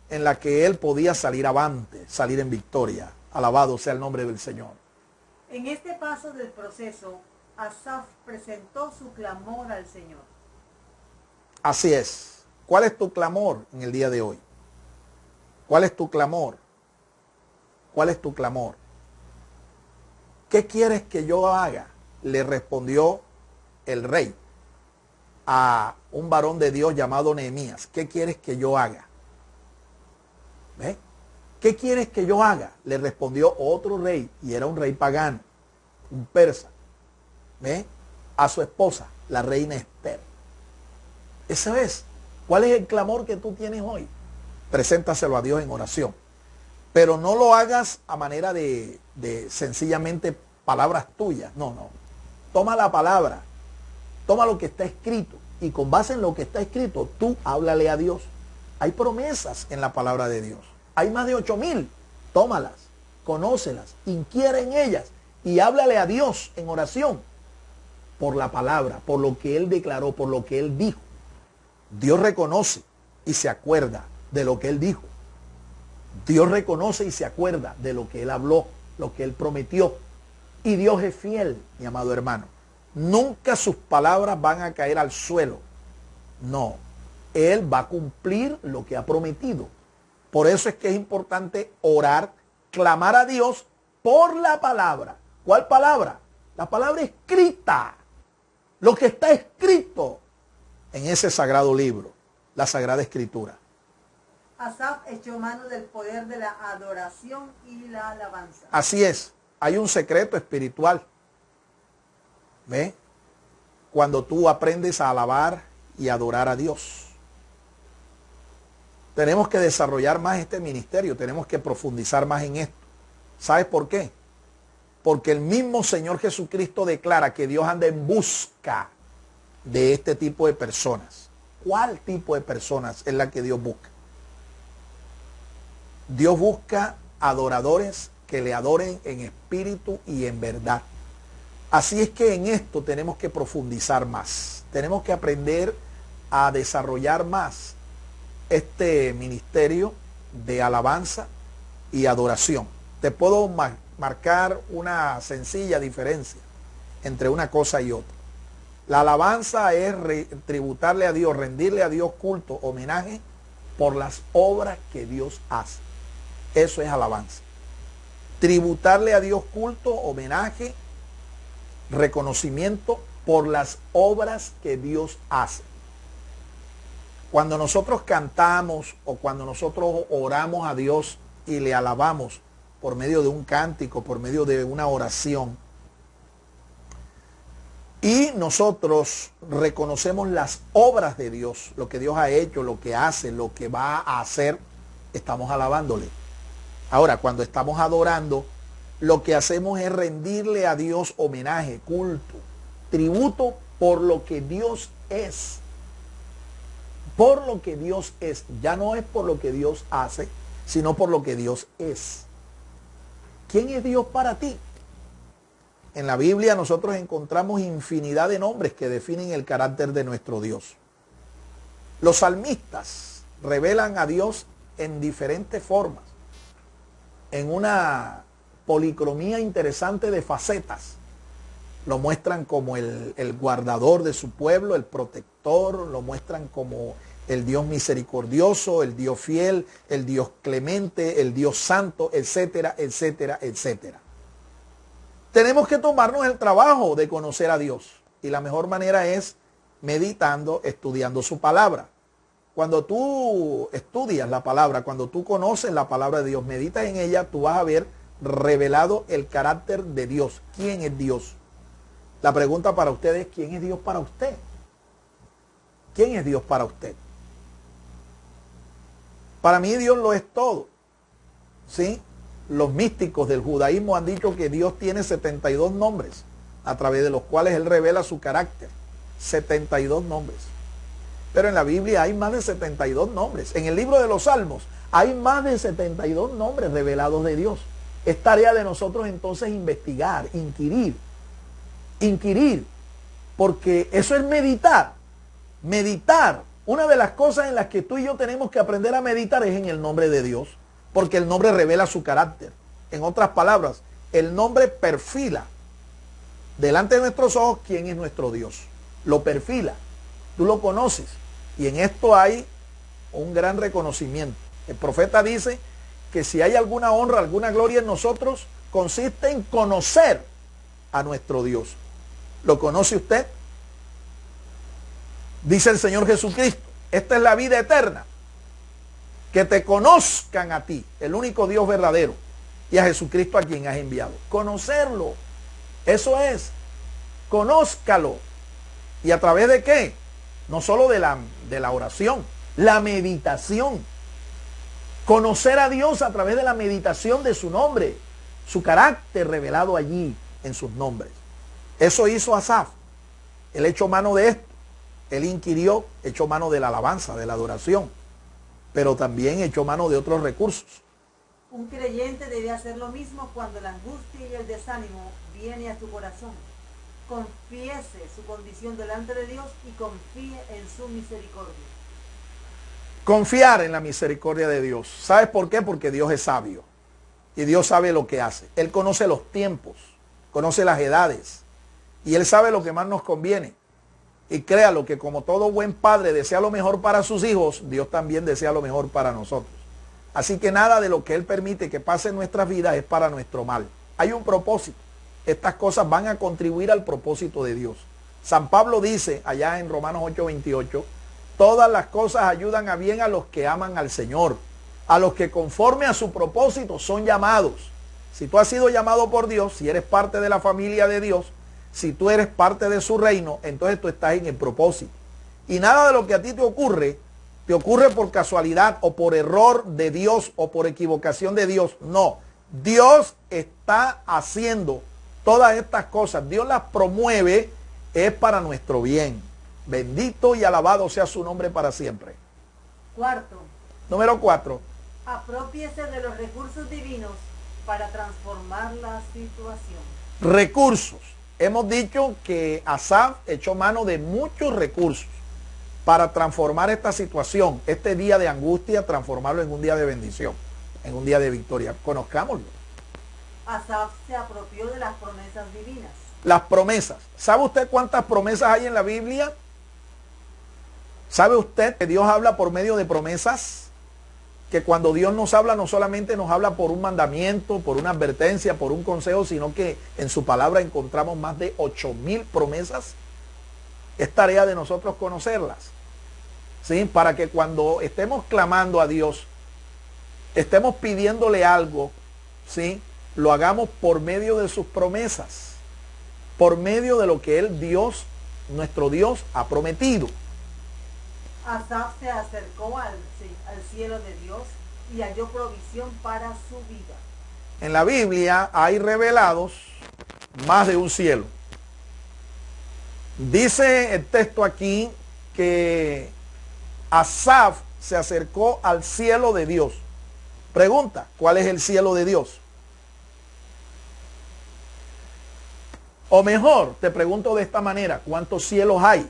en la que él podía salir avante, salir en victoria. Alabado sea el nombre del Señor. En este paso del proceso, Asaf presentó su clamor al Señor. Así es. ¿Cuál es tu clamor en el día de hoy? ¿Cuál es tu clamor? ¿Cuál es tu clamor? ¿Qué quieres que yo haga? Le respondió el rey a un varón de Dios llamado Nehemías. ¿Qué quieres que yo haga? ¿Ve? ¿Qué quieres que yo haga? Le respondió otro rey, y era un rey pagano, un persa. ¿Ve? A su esposa, la reina Esther. Eso es. ¿Cuál es el clamor que tú tienes hoy? Preséntaselo a Dios en oración. Pero no lo hagas a manera de sencillamente palabras tuyas. No, no. Toma la palabra. Toma lo que está escrito. Y con base en lo que está escrito, tú háblale a Dios. Hay promesas en la palabra de Dios. Hay más de 8,000. Tómalas. Conócelas. Inquiere en ellas. Y háblale a Dios en oración. Por la palabra. Por lo que Él declaró. Por lo que Él dijo. Dios reconoce y se acuerda de lo que Él dijo. Dios reconoce y se acuerda de lo que Él habló, lo que Él prometió. Y Dios es fiel, mi amado hermano. Nunca sus palabras van a caer al suelo. No, Él va a cumplir lo que ha prometido. Por eso es que es importante orar, clamar a Dios por la palabra. ¿Cuál palabra? La palabra escrita. Lo que está escrito en ese sagrado libro, la Sagrada Escritura. Asaf echó mano del poder de la adoración y la alabanza. Así es, hay un secreto espiritual. ¿Ve? Cuando tú aprendes a alabar y adorar a Dios. Tenemos que desarrollar más este ministerio, tenemos que profundizar más en esto. ¿Sabes por qué? Porque el mismo Señor Jesucristo declara que Dios anda en busca de este tipo de personas. ¿Cuál tipo de personas es la que Dios busca? Dios busca adoradores que le adoren en espíritu y en verdad. Así es que en esto tenemos que profundizar más. Tenemos que aprender a desarrollar más este ministerio de alabanza y adoración. Te puedo marcar una sencilla diferencia entre una cosa y otra. La alabanza es tributarle a Dios, rendirle a Dios culto, homenaje por las obras que Dios hace. Eso es alabanza. Tributarle a Dios culto, homenaje, reconocimiento por las obras que Dios hace. Cuando nosotros cantamos o cuando nosotros oramos a Dios y le alabamos por medio de un cántico, por medio de una oración, y nosotros reconocemos las obras de Dios, lo que Dios ha hecho, lo que hace, lo que va a hacer, estamos alabándole. Ahora, cuando estamos adorando, lo que hacemos es rendirle a Dios homenaje, culto, tributo por lo que Dios es. Por lo que Dios es. Ya no es por lo que Dios hace, sino por lo que Dios es. ¿Quién es Dios para ti? En la Biblia nosotros encontramos infinidad de nombres que definen el carácter de nuestro Dios. Los salmistas revelan a Dios en diferentes formas, en una policromía interesante de facetas. Lo muestran como el guardador de su pueblo, el protector, lo muestran como el Dios misericordioso, el Dios fiel, el Dios clemente, el Dios santo, etcétera, etcétera, etcétera. Tenemos que tomarnos el trabajo de conocer a Dios. Y la mejor manera es meditando, estudiando su palabra. Cuando tú estudias la palabra, cuando tú conoces la palabra de Dios, meditas en ella, tú vas a ver revelado el carácter de Dios. ¿Quién es Dios? La pregunta para usted es, ¿quién es Dios para usted? ¿Quién es Dios para usted? Para mí Dios lo es todo. ¿Sí? Los místicos del judaísmo han dicho que Dios tiene 72 nombres, a través de los cuales Él revela su carácter. 72 nombres. Pero en la Biblia hay más de 72 nombres. En el libro de los Salmos hay más de 72 nombres revelados de Dios. Es tarea de nosotros entonces investigar, inquirir, porque eso es meditar. Meditar. Una de las cosas en las que tú y yo tenemos que aprender a meditar es en el nombre de Dios. Porque el nombre revela su carácter. En otras palabras, el nombre perfila delante de nuestros ojos quién es nuestro Dios. Lo perfila. Tú lo conoces. Y en esto hay un gran reconocimiento. El profeta dice que si hay alguna honra, alguna gloria en nosotros, consiste en conocer a nuestro Dios. ¿Lo conoce usted? Dice el Señor Jesucristo, esta es la vida eterna. Que te conozcan a ti, el único Dios verdadero, y a Jesucristo a quien has enviado. Conocerlo, eso es, conózcalo. ¿Y a través de qué? No solo de la oración, la meditación. Conocer a Dios a través de la meditación de su nombre, su carácter revelado allí en sus nombres. Eso hizo Asaf. Él echó mano de esto. Él inquirió, echó mano de la alabanza, de la adoración, pero también echó mano de otros recursos. Un creyente debe hacer lo mismo cuando la angustia y el desánimo viene a su corazón. Confiese su condición delante de Dios y confíe en su misericordia. Confiar en la misericordia de Dios. ¿Sabes por qué? Porque Dios es sabio y Dios sabe lo que hace. Él conoce los tiempos, conoce las edades y Él sabe lo que más nos conviene. Y créalo que como todo buen padre desea lo mejor para sus hijos, Dios también desea lo mejor para nosotros. Así que nada de lo que Él permite que pase en nuestras vidas es para nuestro mal. Hay un propósito. Estas cosas van a contribuir al propósito de Dios. San Pablo dice allá en Romanos 8:28, todas las cosas ayudan a bien a los que aman al Señor, a los que conforme a su propósito son llamados. Si tú has sido llamado por Dios, si eres parte de la familia de Dios, si tú eres parte de su reino, entonces tú estás en el propósito. Y nada de lo que a ti te ocurre por casualidad o por error de Dios o por equivocación de Dios. No, Dios está haciendo todas estas cosas. Dios las promueve, es para nuestro bien. Bendito y alabado sea su nombre para siempre. Cuarto. Número 4. Aprópiese de los recursos divinos para transformar la situación. Recursos. Hemos dicho que Asaf echó mano de muchos recursos para transformar esta situación, este día de angustia, transformarlo en un día de bendición, en un día de victoria. Conozcámoslo. Asaf se apropió de las promesas divinas. Las promesas. ¿Sabe usted cuántas promesas hay en la Biblia? ¿Sabe usted que Dios habla por medio de promesas? Que cuando Dios nos habla, no solamente nos habla por un mandamiento, por una advertencia, por un consejo, sino que en su palabra encontramos más de 8,000 promesas. Es tarea de nosotros conocerlas, ¿sí? Para que cuando estemos clamando a Dios, estemos pidiéndole algo, ¿sí? Lo hagamos por medio de sus promesas, por medio de lo que Él, Dios, nuestro Dios, ha prometido. Asaf se acercó al cielo de Dios y halló provisión para su vida. En la Biblia hay revelados más de un cielo. Dice el texto aquí que Asaf se acercó al cielo de Dios. Pregunta, ¿cuál es el cielo de Dios? O mejor, te pregunto de esta manera, ¿cuántos cielos hay?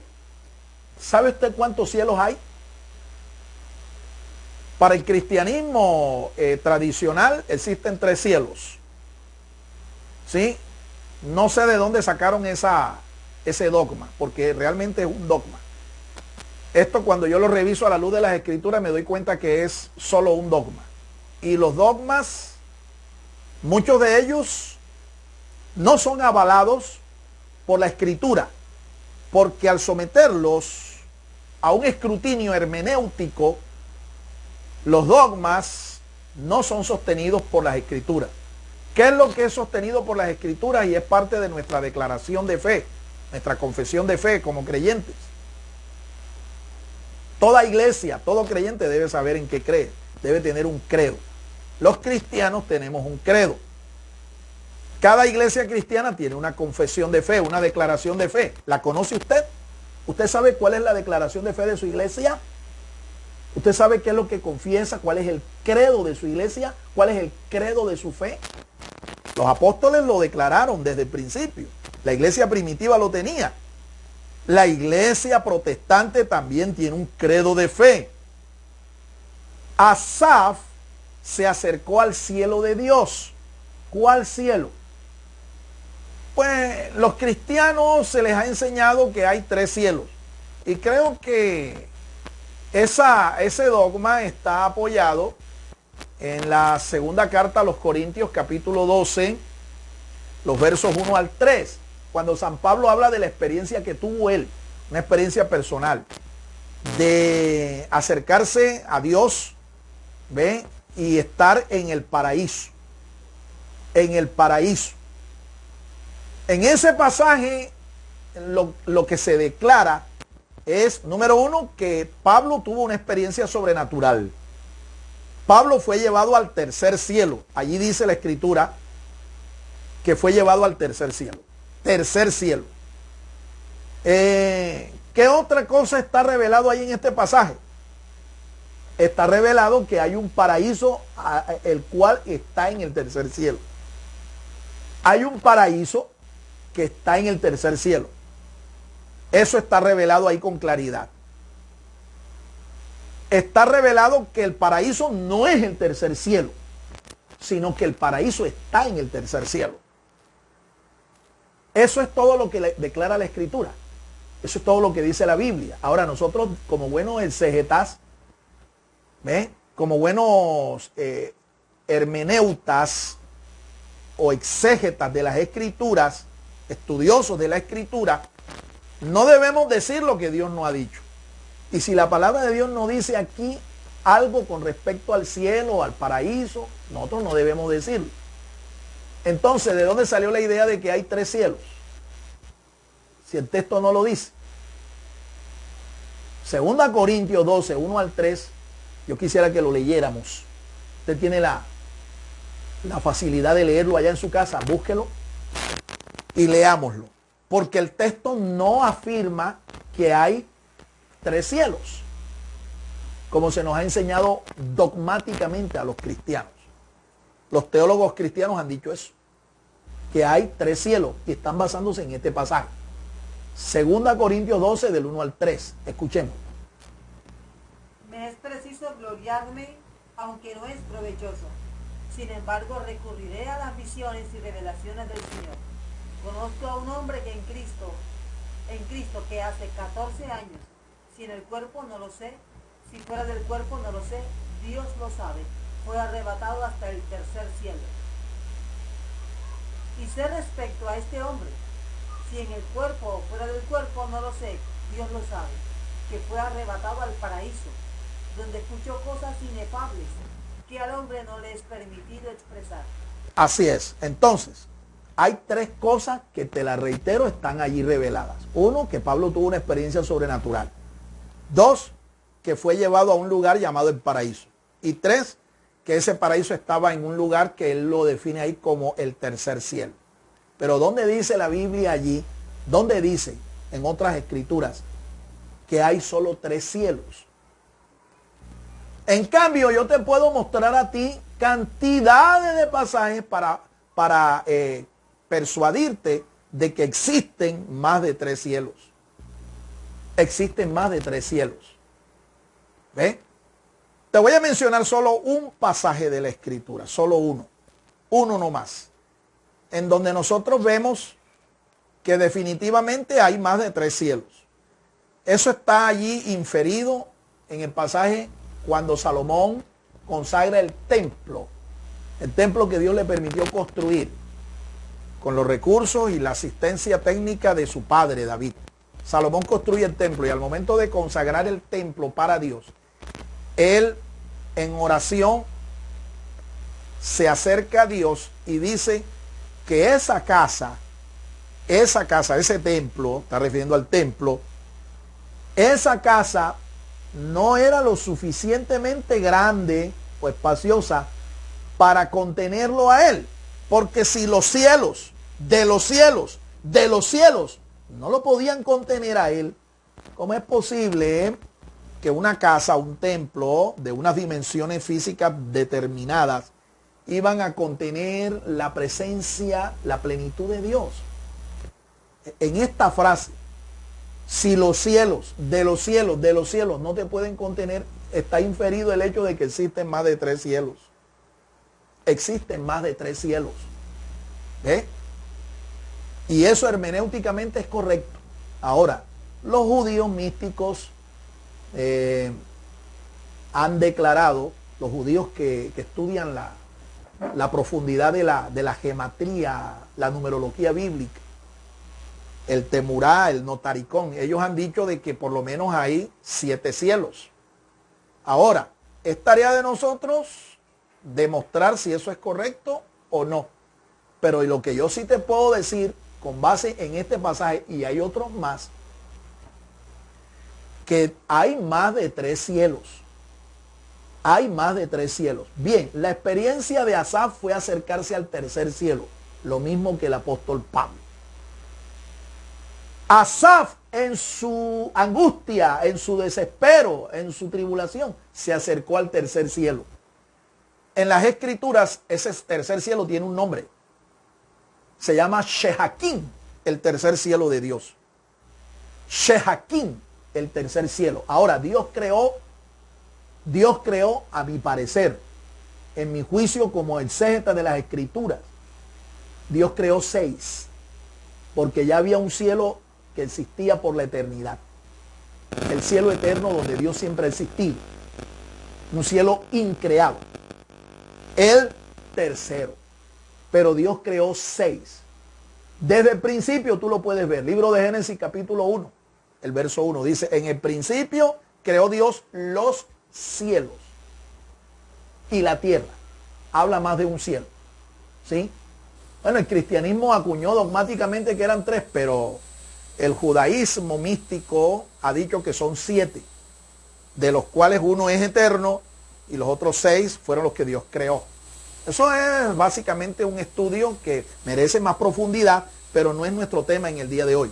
¿Sabe usted cuántos cielos hay? Para el cristianismo tradicional existen 3 cielos. ¿Sí? No sé de dónde sacaron ese dogma, porque realmente es un dogma. Esto cuando yo lo reviso a la luz de las escrituras me doy cuenta que es solo un dogma. Y los dogmas, muchos de ellos no son avalados por la escritura, porque al someterlos a un escrutinio hermenéutico, los dogmas no son sostenidos por las escrituras. ¿Qué es lo que es sostenido por las escrituras? Y es parte de nuestra declaración de fe, nuestra confesión de fe como creyentes. Toda iglesia, todo creyente debe saber en qué cree, debe tener un credo. Los cristianos tenemos un credo. Cada iglesia cristiana tiene una confesión de fe, una declaración de fe. ¿La conoce usted? ¿Usted sabe cuál es la declaración de fe de su iglesia? ¿Usted sabe qué es lo que confiesa? ¿Cuál es el credo de su iglesia? ¿Cuál es el credo de su fe? Los apóstoles lo declararon desde el principio. La iglesia primitiva lo tenía. La iglesia protestante también tiene un credo de fe. Asaf se acercó al cielo de Dios. ¿Cuál cielo? Pues los cristianos se les ha enseñado que hay 3 cielos. Y creo que ese dogma está apoyado en la segunda carta a los Corintios, capítulo 12, los versos 1 al 3. Cuando San Pablo habla de la experiencia que tuvo él, una experiencia personal, de acercarse a Dios, ¿ve? Y estar en el paraíso. En el paraíso. En ese pasaje, lo que se declara es, número 1, que Pablo tuvo una experiencia sobrenatural. Pablo fue llevado al tercer cielo. Allí dice la escritura que fue llevado al tercer cielo. Tercer cielo. ¿Qué otra cosa está revelado ahí en este pasaje? Está revelado que hay un paraíso el cual está en el tercer cielo. Hay un paraíso que está en el tercer cielo. Eso está revelado ahí con claridad. Está revelado que el paraíso no es el tercer cielo, sino que el paraíso está en el tercer cielo. Eso es todo lo que declara la escritura. Eso es todo lo que dice la Biblia. Ahora nosotros, como buenos exegetas, como buenos hermeneutas o exégetas de las escrituras, estudiosos de la escritura, no debemos decir lo que Dios no ha dicho. Y si la palabra de Dios no dice aquí algo con respecto al cielo o al paraíso, nosotros no debemos decirlo. Entonces, ¿de dónde salió la idea de que hay 3 cielos? Si el texto no lo dice. Segunda Corintios 12, 1 al 3, yo quisiera que lo leyéramos. Usted tiene la facilidad de leerlo allá en su casa, búsquelo y leámoslo. Porque el texto no afirma que hay 3 cielos, como se nos ha enseñado dogmáticamente a los cristianos. Los teólogos cristianos han dicho eso, que hay 3 cielos y están basándose en este pasaje. Segunda Corintios 12 del 1 al 3. Escuchemos. Me es preciso gloriarme, aunque no es provechoso. Sin embargo, recurriré a las visiones y revelaciones del Señor. Conozco a un hombre que en Cristo que hace 14 años, si en el cuerpo no lo sé, si fuera del cuerpo no lo sé, Dios lo sabe, fue arrebatado hasta el tercer cielo. Y sé respecto a este hombre, si en el cuerpo o fuera del cuerpo no lo sé, Dios lo sabe, que fue arrebatado al paraíso, donde escuchó cosas inefables que al hombre no le es permitido expresar. Así es. Entonces, hay tres cosas que, te las reitero, están allí reveladas. Uno, que Pablo tuvo una experiencia sobrenatural. Dos, que fue llevado a un lugar llamado el paraíso. Y tres, que ese paraíso estaba en un lugar que él lo define ahí como el tercer cielo. Pero ¿dónde dice la Biblia allí? ¿Dónde dice en otras escrituras que hay solo tres cielos? En cambio, yo te puedo mostrar a ti cantidades de pasajes para persuadirte de que existen más de tres cielos. Existen más de tres cielos. ¿Ve? Te voy a mencionar solo un pasaje de la Escritura, solo uno nomás, en donde nosotros vemos que definitivamente hay más de tres cielos. Eso está allí inferido en el pasaje cuando Salomón consagra el templo que Dios le permitió construir con los recursos y la asistencia técnica de su padre David. Salomón construye el templo y al momento de consagrar el templo para Dios, él en oración se acerca a Dios y dice que esa casa, ese templo, está refiriendo al templo, esa casa no era lo suficientemente grande o espaciosa para contenerlo a él. Porque si los cielos, de los cielos, no lo podían contener a él, ¿cómo es posible que una casa, un templo de unas dimensiones físicas determinadas iban a contener la presencia, la plenitud de Dios? En esta frase, si los cielos, de los cielos no te pueden contener, está inferido el hecho de que existen más de tres cielos. Existen más de tres cielos. ¿Ve? Y eso hermenéuticamente es correcto. Ahora, los judíos místicos han declarado, los judíos que estudian la profundidad de la gematría, la numerología bíblica, el temurá, el notaricón, ellos han dicho de que por lo menos hay 7 cielos. Ahora, es tarea de nosotros demostrar si eso es correcto o no. Pero lo que yo sí te puedo decir, con base en este pasaje, y hay otros más, que hay más de 3 cielos. Hay más de 3 cielos. Bien, la experiencia de Asaf fue acercarse al tercer cielo, lo mismo que el apóstol Pablo. Asaf, en su angustia, en su desespero, en su tribulación, se acercó al tercer cielo. En las escrituras, ese tercer cielo tiene un nombre. Se llama Shehakim, el tercer cielo de Dios. Shehakim, el tercer cielo. Ahora, Dios creó, a mi parecer, en mi juicio, como exégeta de las escrituras, Dios creó 6, porque ya había un cielo que existía por la eternidad. El cielo eterno donde Dios siempre ha existido. Un cielo increado. El tercero. Pero Dios creó 6. Desde el principio tú lo puedes ver. Libro de Génesis capítulo 1. El verso 1 dice, en el principio creó Dios los cielos y la tierra. Habla más de un cielo. ¿Sí? Bueno, el cristianismo acuñó dogmáticamente que eran 3, pero el judaísmo místico ha dicho que son 7, de los cuales uno es eterno y los otros 6 fueron los que Dios creó. Eso es básicamente un estudio que merece más profundidad, pero no es nuestro tema en el día de hoy.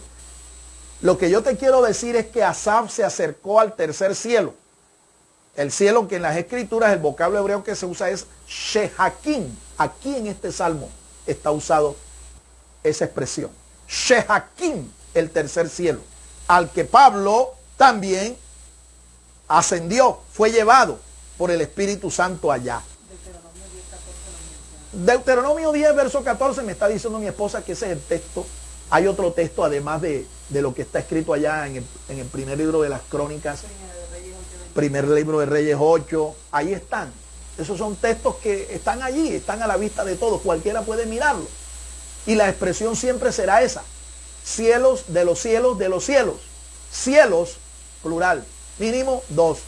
Lo que yo te quiero decir es que Asaf se acercó al tercer cielo. El cielo que en las escrituras el vocablo hebreo que se usa es Shehakim. Aquí en este salmo está usado esa expresión. Shehakim, el tercer cielo, al que Pablo también ascendió, fue llevado por el Espíritu Santo allá. Deuteronomio 10, verso 14, me está diciendo mi esposa que ese es el texto. Hay otro texto además de lo que está escrito allá en el primer libro de las Crónicas, primer libro de Reyes 8, ahí están. Esos son textos que están allí, están a la vista de todos, cualquiera puede mirarlo. Y la expresión siempre será esa: cielos de los cielos de los cielos. Cielos, plural, mínimo 2.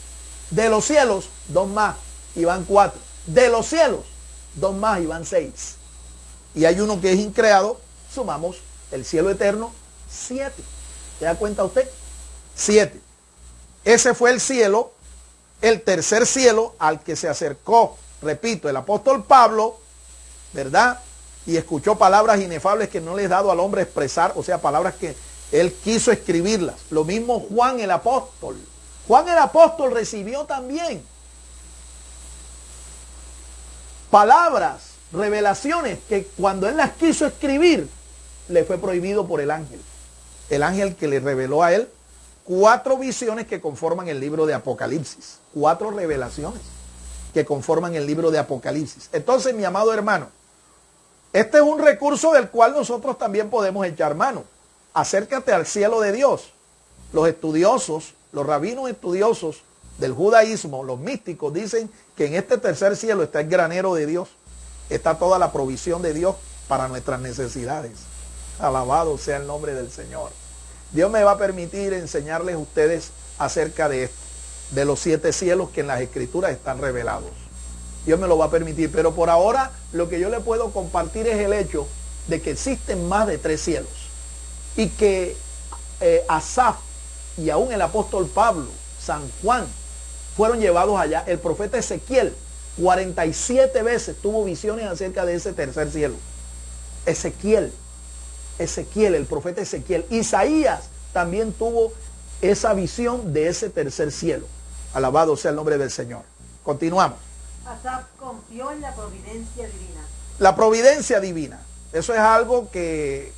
De los cielos, 2 más, y van 4. De los cielos, 2 más, y van 6. Y hay uno que es increado, sumamos el cielo eterno, 7. ¿Se da cuenta usted? 7. Ese fue el cielo, el tercer cielo al que se acercó, repito, el apóstol Pablo, ¿verdad? Y escuchó palabras inefables que no le he dado al hombre expresar, o sea, palabras que él quiso escribirlas. Lo mismo Juan el apóstol. Juan el apóstol recibió también palabras, revelaciones que cuando él las quiso escribir, le fue prohibido por el ángel. El ángel que le reveló a él 4 visiones que conforman el libro de Apocalipsis. 4 revelaciones que conforman el libro de Apocalipsis. Entonces, mi amado hermano, este es un recurso del cual nosotros también podemos echar mano. Acércate al cielo de Dios. Los estudiosos, los rabinos estudiosos del judaísmo, los místicos, dicen que en este tercer cielo está el granero de Dios. Está toda la provisión de Dios para nuestras necesidades. Alabado sea el nombre del Señor. Dios me va a permitir enseñarles a ustedes acerca de esto, de los 7 cielos que en las Escrituras están revelados. Dios me lo va a permitir, pero por ahora lo que yo le puedo compartir es el hecho de que existen más de 3 cielos y que Asaf y aún el apóstol Pablo, San Juan, fueron llevados allá. El profeta Ezequiel 47 veces tuvo visiones acerca de ese tercer cielo. Ezequiel, el profeta Ezequiel. Isaías también tuvo esa visión de ese tercer cielo. Alabado sea el nombre del Señor. Continuamos. Asaf confió en la providencia divina. La providencia divina. Eso es algo que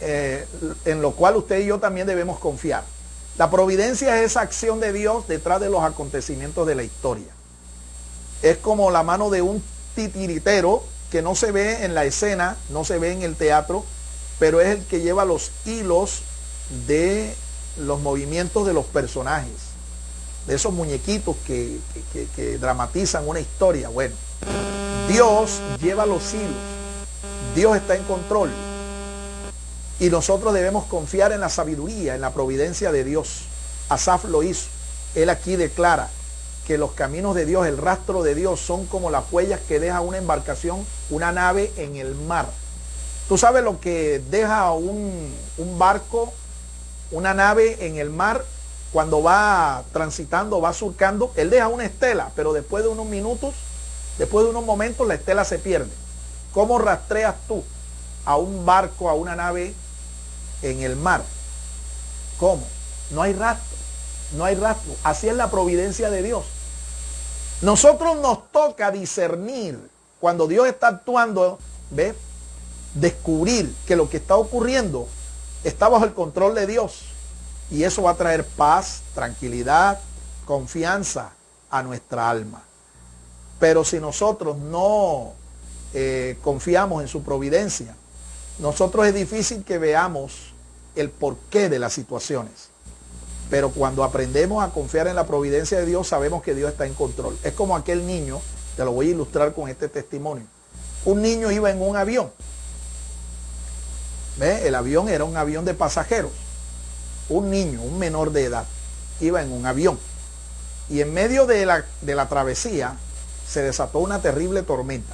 en lo cual usted y yo también debemos confiar. La providencia es esa acción de Dios detrás de los acontecimientos de la historia. Es como la mano de un titiritero que no se ve en la escena, no se ve en el teatro, pero es el que lleva los hilos de los movimientos de los personajes, de esos muñequitos que dramatizan una historia. Bueno, Dios lleva los hilos, Dios está en control y nosotros debemos confiar en la sabiduría, en la providencia de Dios. Asaf lo hizo. Él aquí declara que los caminos de Dios, el rastro de Dios, son como las huellas que deja una embarcación, una nave en el mar. Tú sabes lo que deja un barco, una nave en el mar cuando va transitando, va surcando. Él deja una estela, pero después de unos minutos, después de unos momentos, la estela se pierde. ¿Cómo rastreas tú a un barco, a una nave en el mar? ¿Cómo? No hay rastro, no hay rastro. Así es la providencia de Dios. Nosotros nos toca discernir cuando Dios está actuando, ¿ves? Descubrir que lo que está ocurriendo está bajo el control de Dios. Y eso va a traer paz, tranquilidad, confianza a nuestra alma. Pero si nosotros no confiamos en su providencia, nosotros es difícil que veamos el porqué de las situaciones. Pero cuando aprendemos a confiar en la providencia de Dios, sabemos que Dios está en control. Es como aquel niño, te lo voy a ilustrar con este testimonio. Un niño iba en un avión. ¿Ve? El avión era un avión de pasajeros. Un niño, un menor de edad, iba en un avión. Y en medio de la travesía se desató una terrible tormenta.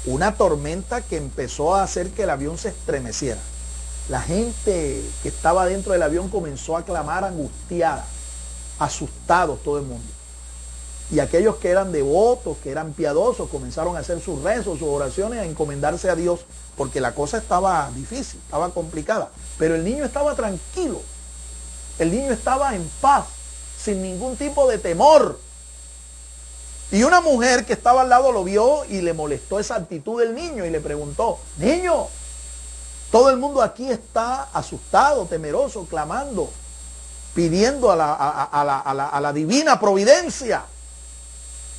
Una tormenta que empezó a hacer que el avión se estremeciera. La gente que estaba dentro del avión comenzó a clamar angustiada, asustados todo el mundo. Y aquellos que eran devotos, que eran piadosos, comenzaron a hacer sus rezos, sus oraciones, a encomendarse a Dios, porque la cosa estaba difícil, estaba complicada. Pero el niño estaba tranquilo, el niño estaba en paz, sin ningún tipo de temor. Y una mujer que estaba al lado lo vio y le molestó esa actitud del niño y le preguntó: niño, todo el mundo aquí está asustado, temeroso, clamando, pidiendo a la divina providencia.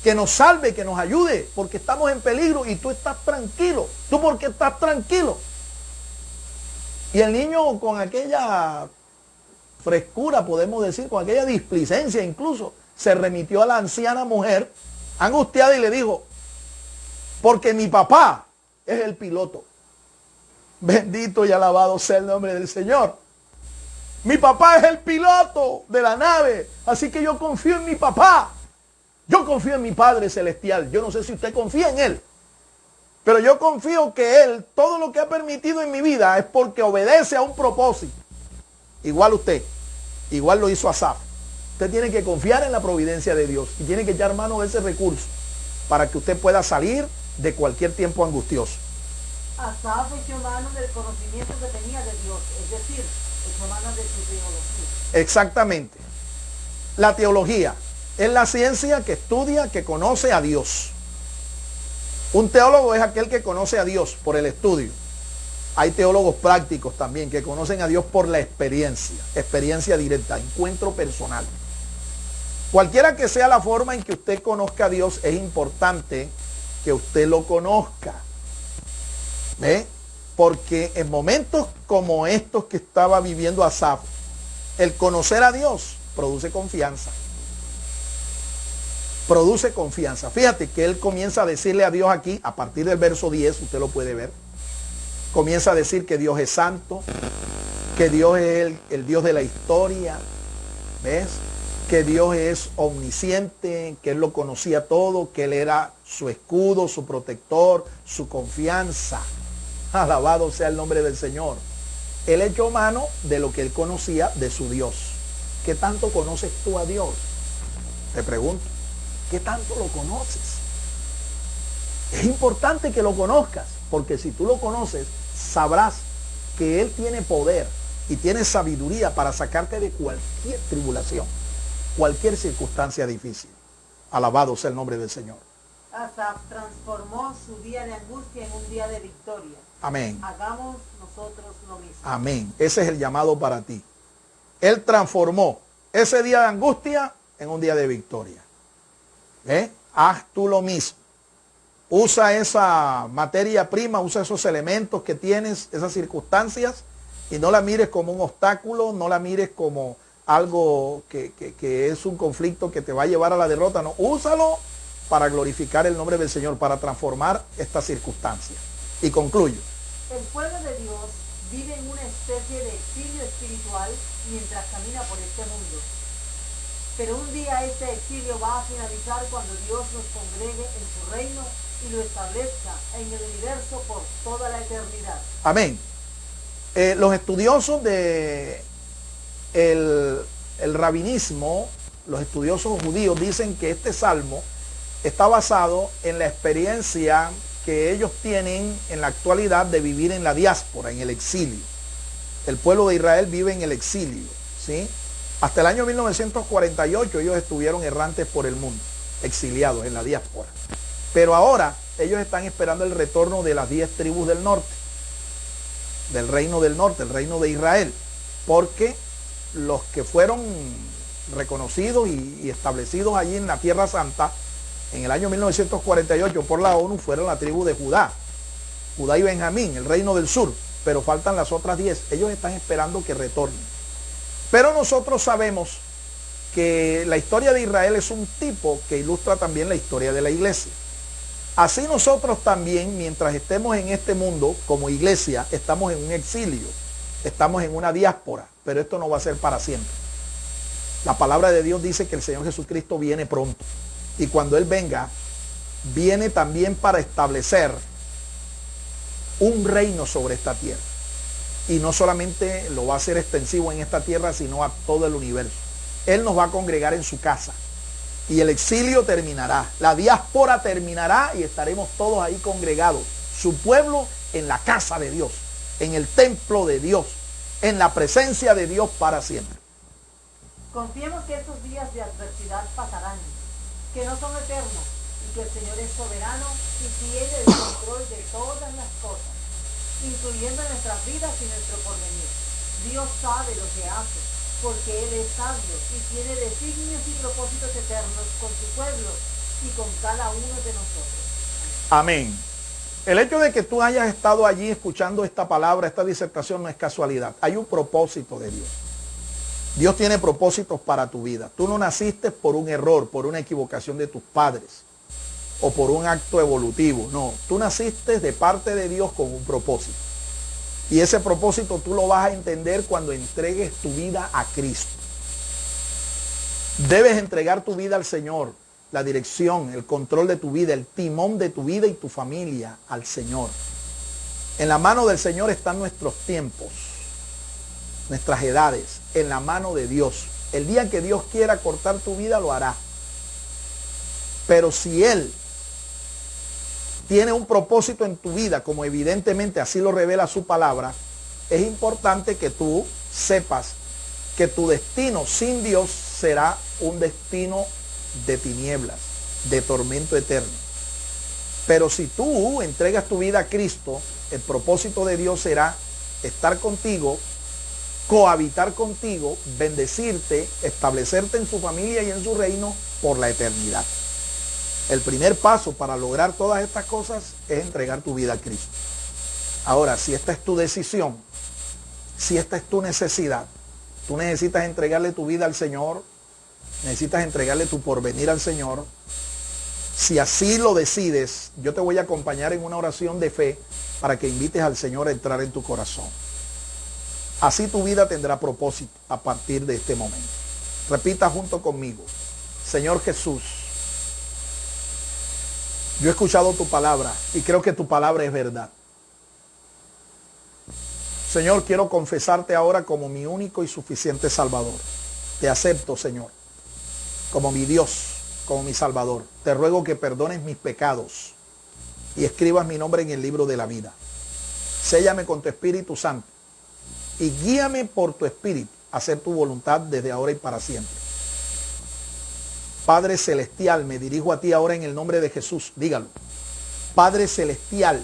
que nos salve, que nos ayude, porque estamos en peligro y tú estás tranquilo. ¿Tú por qué estás tranquilo? Y el niño con aquella frescura, podemos decir, con aquella displicencia incluso, se remitió a la anciana mujer angustiada y le dijo, porque mi papá es el piloto. Bendito y alabado sea el nombre del Señor. Mi papá es el piloto de la nave, así que yo confío en mi papá. Yo confío en mi Padre Celestial. Yo no sé si usted confía en Él, pero yo confío que Él, todo lo que ha permitido en mi vida es porque obedece a un propósito. Igual usted, igual lo hizo Asaf. Usted tiene que confiar en la providencia de Dios y tiene que echar mano de ese recurso para que usted pueda salir de cualquier tiempo angustioso. Asaf echó mano del conocimiento que tenía de Dios, es decir, echó mano de su teología. Exactamente. La teología es la ciencia que estudia, que conoce a Dios. Un teólogo es aquel que conoce a Dios por el estudio. Hay teólogos prácticos también que conocen a Dios por la experiencia directa, encuentro personal. Cualquiera que sea la forma en que usted conozca a Dios, es importante que usted lo conozca. ¿Ve? Porque en momentos como estos que estaba viviendo Asaf, el conocer a Dios produce confianza. Produce confianza. Fíjate que él comienza a decirle a Dios aquí, a partir del verso 10, usted lo puede ver. Comienza a decir que Dios es santo, que Dios es el Dios de la historia. ¿Ves? Que Dios es omnisciente, que Él lo conocía todo, que Él era su escudo, su protector, su confianza. Alabado sea el nombre del Señor. Él echó mano de lo que él conocía de su Dios. ¿Qué tanto conoces tú a Dios? Te pregunto, ¿qué tanto lo conoces? Es importante que lo conozcas, porque si tú lo conoces, sabrás que Él tiene poder y tiene sabiduría para sacarte de cualquier tribulación, cualquier circunstancia difícil. Alabado sea el nombre del Señor. Asaf transformó su día de angustia en un día de victoria. Amén. Hagamos nosotros lo mismo. Amén. Ese es el llamado para ti. Él transformó ese día de angustia en un día de victoria. Haz tú lo mismo. Usa esa materia prima, usa esos elementos que tienes, esas circunstancias, y no la mires como un obstáculo, no la mires como algo que es un conflicto que te va a llevar a la derrota. No, úsalo para glorificar el nombre del Señor, para transformar esta circunstancia. Y concluyo. El pueblo de Dios vive en una especie de exilio espiritual mientras camina por este mundo. Pero un día este exilio va a finalizar cuando Dios nos congregue en su reino y lo establezca en el universo por toda la eternidad. Amén. Los estudiosos de el rabinismo, los estudiosos judíos dicen que este salmo está basado en la experiencia que ellos tienen en la actualidad de vivir en la diáspora, en el exilio. El pueblo de Israel vive en el exilio, ¿sí? Hasta el año 1948 ellos estuvieron errantes por el mundo, exiliados en la diáspora. Pero ahora ellos están esperando el retorno de las 10 tribus del norte, del reino del norte, el reino de Israel, porque los que fueron reconocidos y establecidos allí en la Tierra Santa en el año 1948 por la ONU fueron la tribu de Judá y Benjamín, el reino del sur, pero faltan las otras 10. Ellos están esperando que retornen. Pero nosotros sabemos que la historia de Israel es un tipo que ilustra también la historia de la iglesia. Así nosotros también, mientras estemos en este mundo como iglesia, estamos en un exilio, estamos en una diáspora, pero esto no va a ser para siempre. La palabra de Dios dice que el Señor Jesucristo viene pronto. Y cuando Él venga, viene también para establecer un reino sobre esta tierra. Y no solamente lo va a hacer extensivo en esta tierra, sino a todo el universo. Él nos va a congregar en su casa. Y el exilio terminará. La diáspora terminará y estaremos todos ahí congregados. Su pueblo en la casa de Dios, en el templo de Dios, en la presencia de Dios para siempre. Confiemos que estos días de adversidad pasarán, que no son eternos y que el Señor es soberano y tiene el control de todas las cosas, incluyendo nuestras vidas y nuestro porvenir. Dios sabe lo que hace, porque Él es sabio y tiene designios y propósitos eternos con su pueblo, y con cada uno de nosotros. Amén. El hecho de que tú hayas estado allí escuchando esta palabra, esta disertación, no es casualidad. Hay un propósito de Dios. Dios tiene propósitos para tu vida. Tú no naciste por un error, por una equivocación de tus padres o por un acto evolutivo. No, tú naciste de parte de Dios con un propósito. Y ese propósito tú lo vas a entender cuando entregues tu vida a Cristo. Debes entregar tu vida al Señor, la dirección, el control de tu vida, el timón de tu vida y tu familia al Señor. En la mano del Señor están nuestros tiempos, nuestras edades, en la mano de Dios. El día que Dios quiera cortar tu vida, lo hará. Pero si Él tiene un propósito en tu vida, como evidentemente así lo revela su palabra, es importante que tú sepas que tu destino sin Dios será un destino de tinieblas, de tormento eterno. Pero si tú entregas tu vida a Cristo, el propósito de Dios será estar contigo, cohabitar contigo, bendecirte, establecerte en su familia y en su reino por la eternidad. El primer paso para lograr todas estas cosas es entregar tu vida a Cristo. Ahora, si esta es tu decisión, si esta es tu necesidad, tú necesitas entregarle tu vida al Señor, necesitas entregarle tu porvenir al Señor. Si así lo decides, yo te voy a acompañar en una oración de fe para que invites al Señor a entrar en tu corazón. Así tu vida tendrá propósito a partir de este momento. Repita junto conmigo: Señor Jesús, yo he escuchado tu palabra y creo que tu palabra es verdad. Señor, quiero confesarte ahora como mi único y suficiente Salvador. Te acepto, Señor, como mi Dios, como mi Salvador. Te ruego que perdones mis pecados y escribas mi nombre en el libro de la vida. Séllame con tu Espíritu Santo y guíame por tu Espíritu a hacer tu voluntad desde ahora y para siempre. Padre Celestial, me dirijo a ti ahora en el nombre de Jesús. Dígalo. Padre Celestial,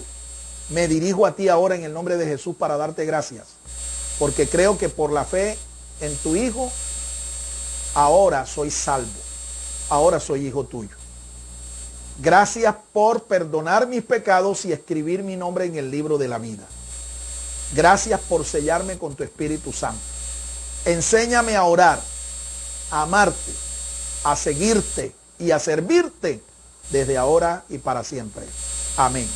me dirijo a ti ahora en el nombre de Jesús para darte gracias, porque creo que por la fe en tu Hijo, ahora soy salvo, ahora soy hijo tuyo. Gracias por perdonar mis pecados y escribir mi nombre en el libro de la vida. Gracias por sellarme con tu Espíritu Santo. Enséñame a orar, a amarte, a seguirte y a servirte desde ahora y para siempre. Amén.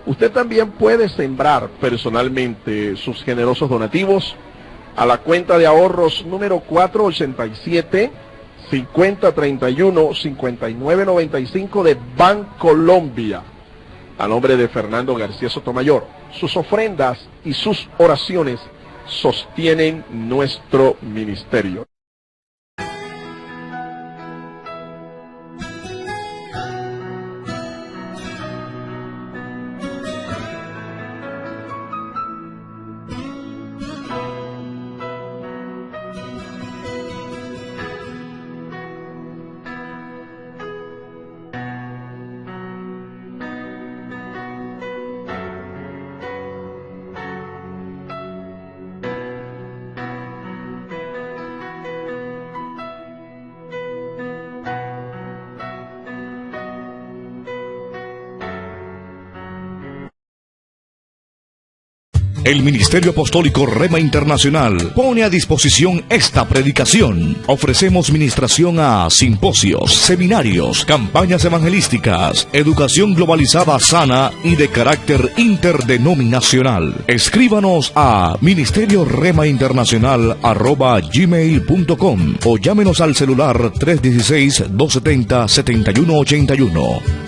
Usted también puede sembrar personalmente sus generosos donativos a la cuenta de ahorros número 487-5031-5995 de Bancolombia, a nombre de Fernando García Sotomayor. Sus ofrendas y sus oraciones sostienen nuestro ministerio. El Ministerio Apostólico Rema Internacional pone a disposición esta predicación. Ofrecemos ministración a simposios, seminarios, campañas evangelísticas, educación globalizada sana y de carácter interdenominacional. Escríbanos a ministerioremainternacional@gmail.com o llámenos al celular 316-270-7181.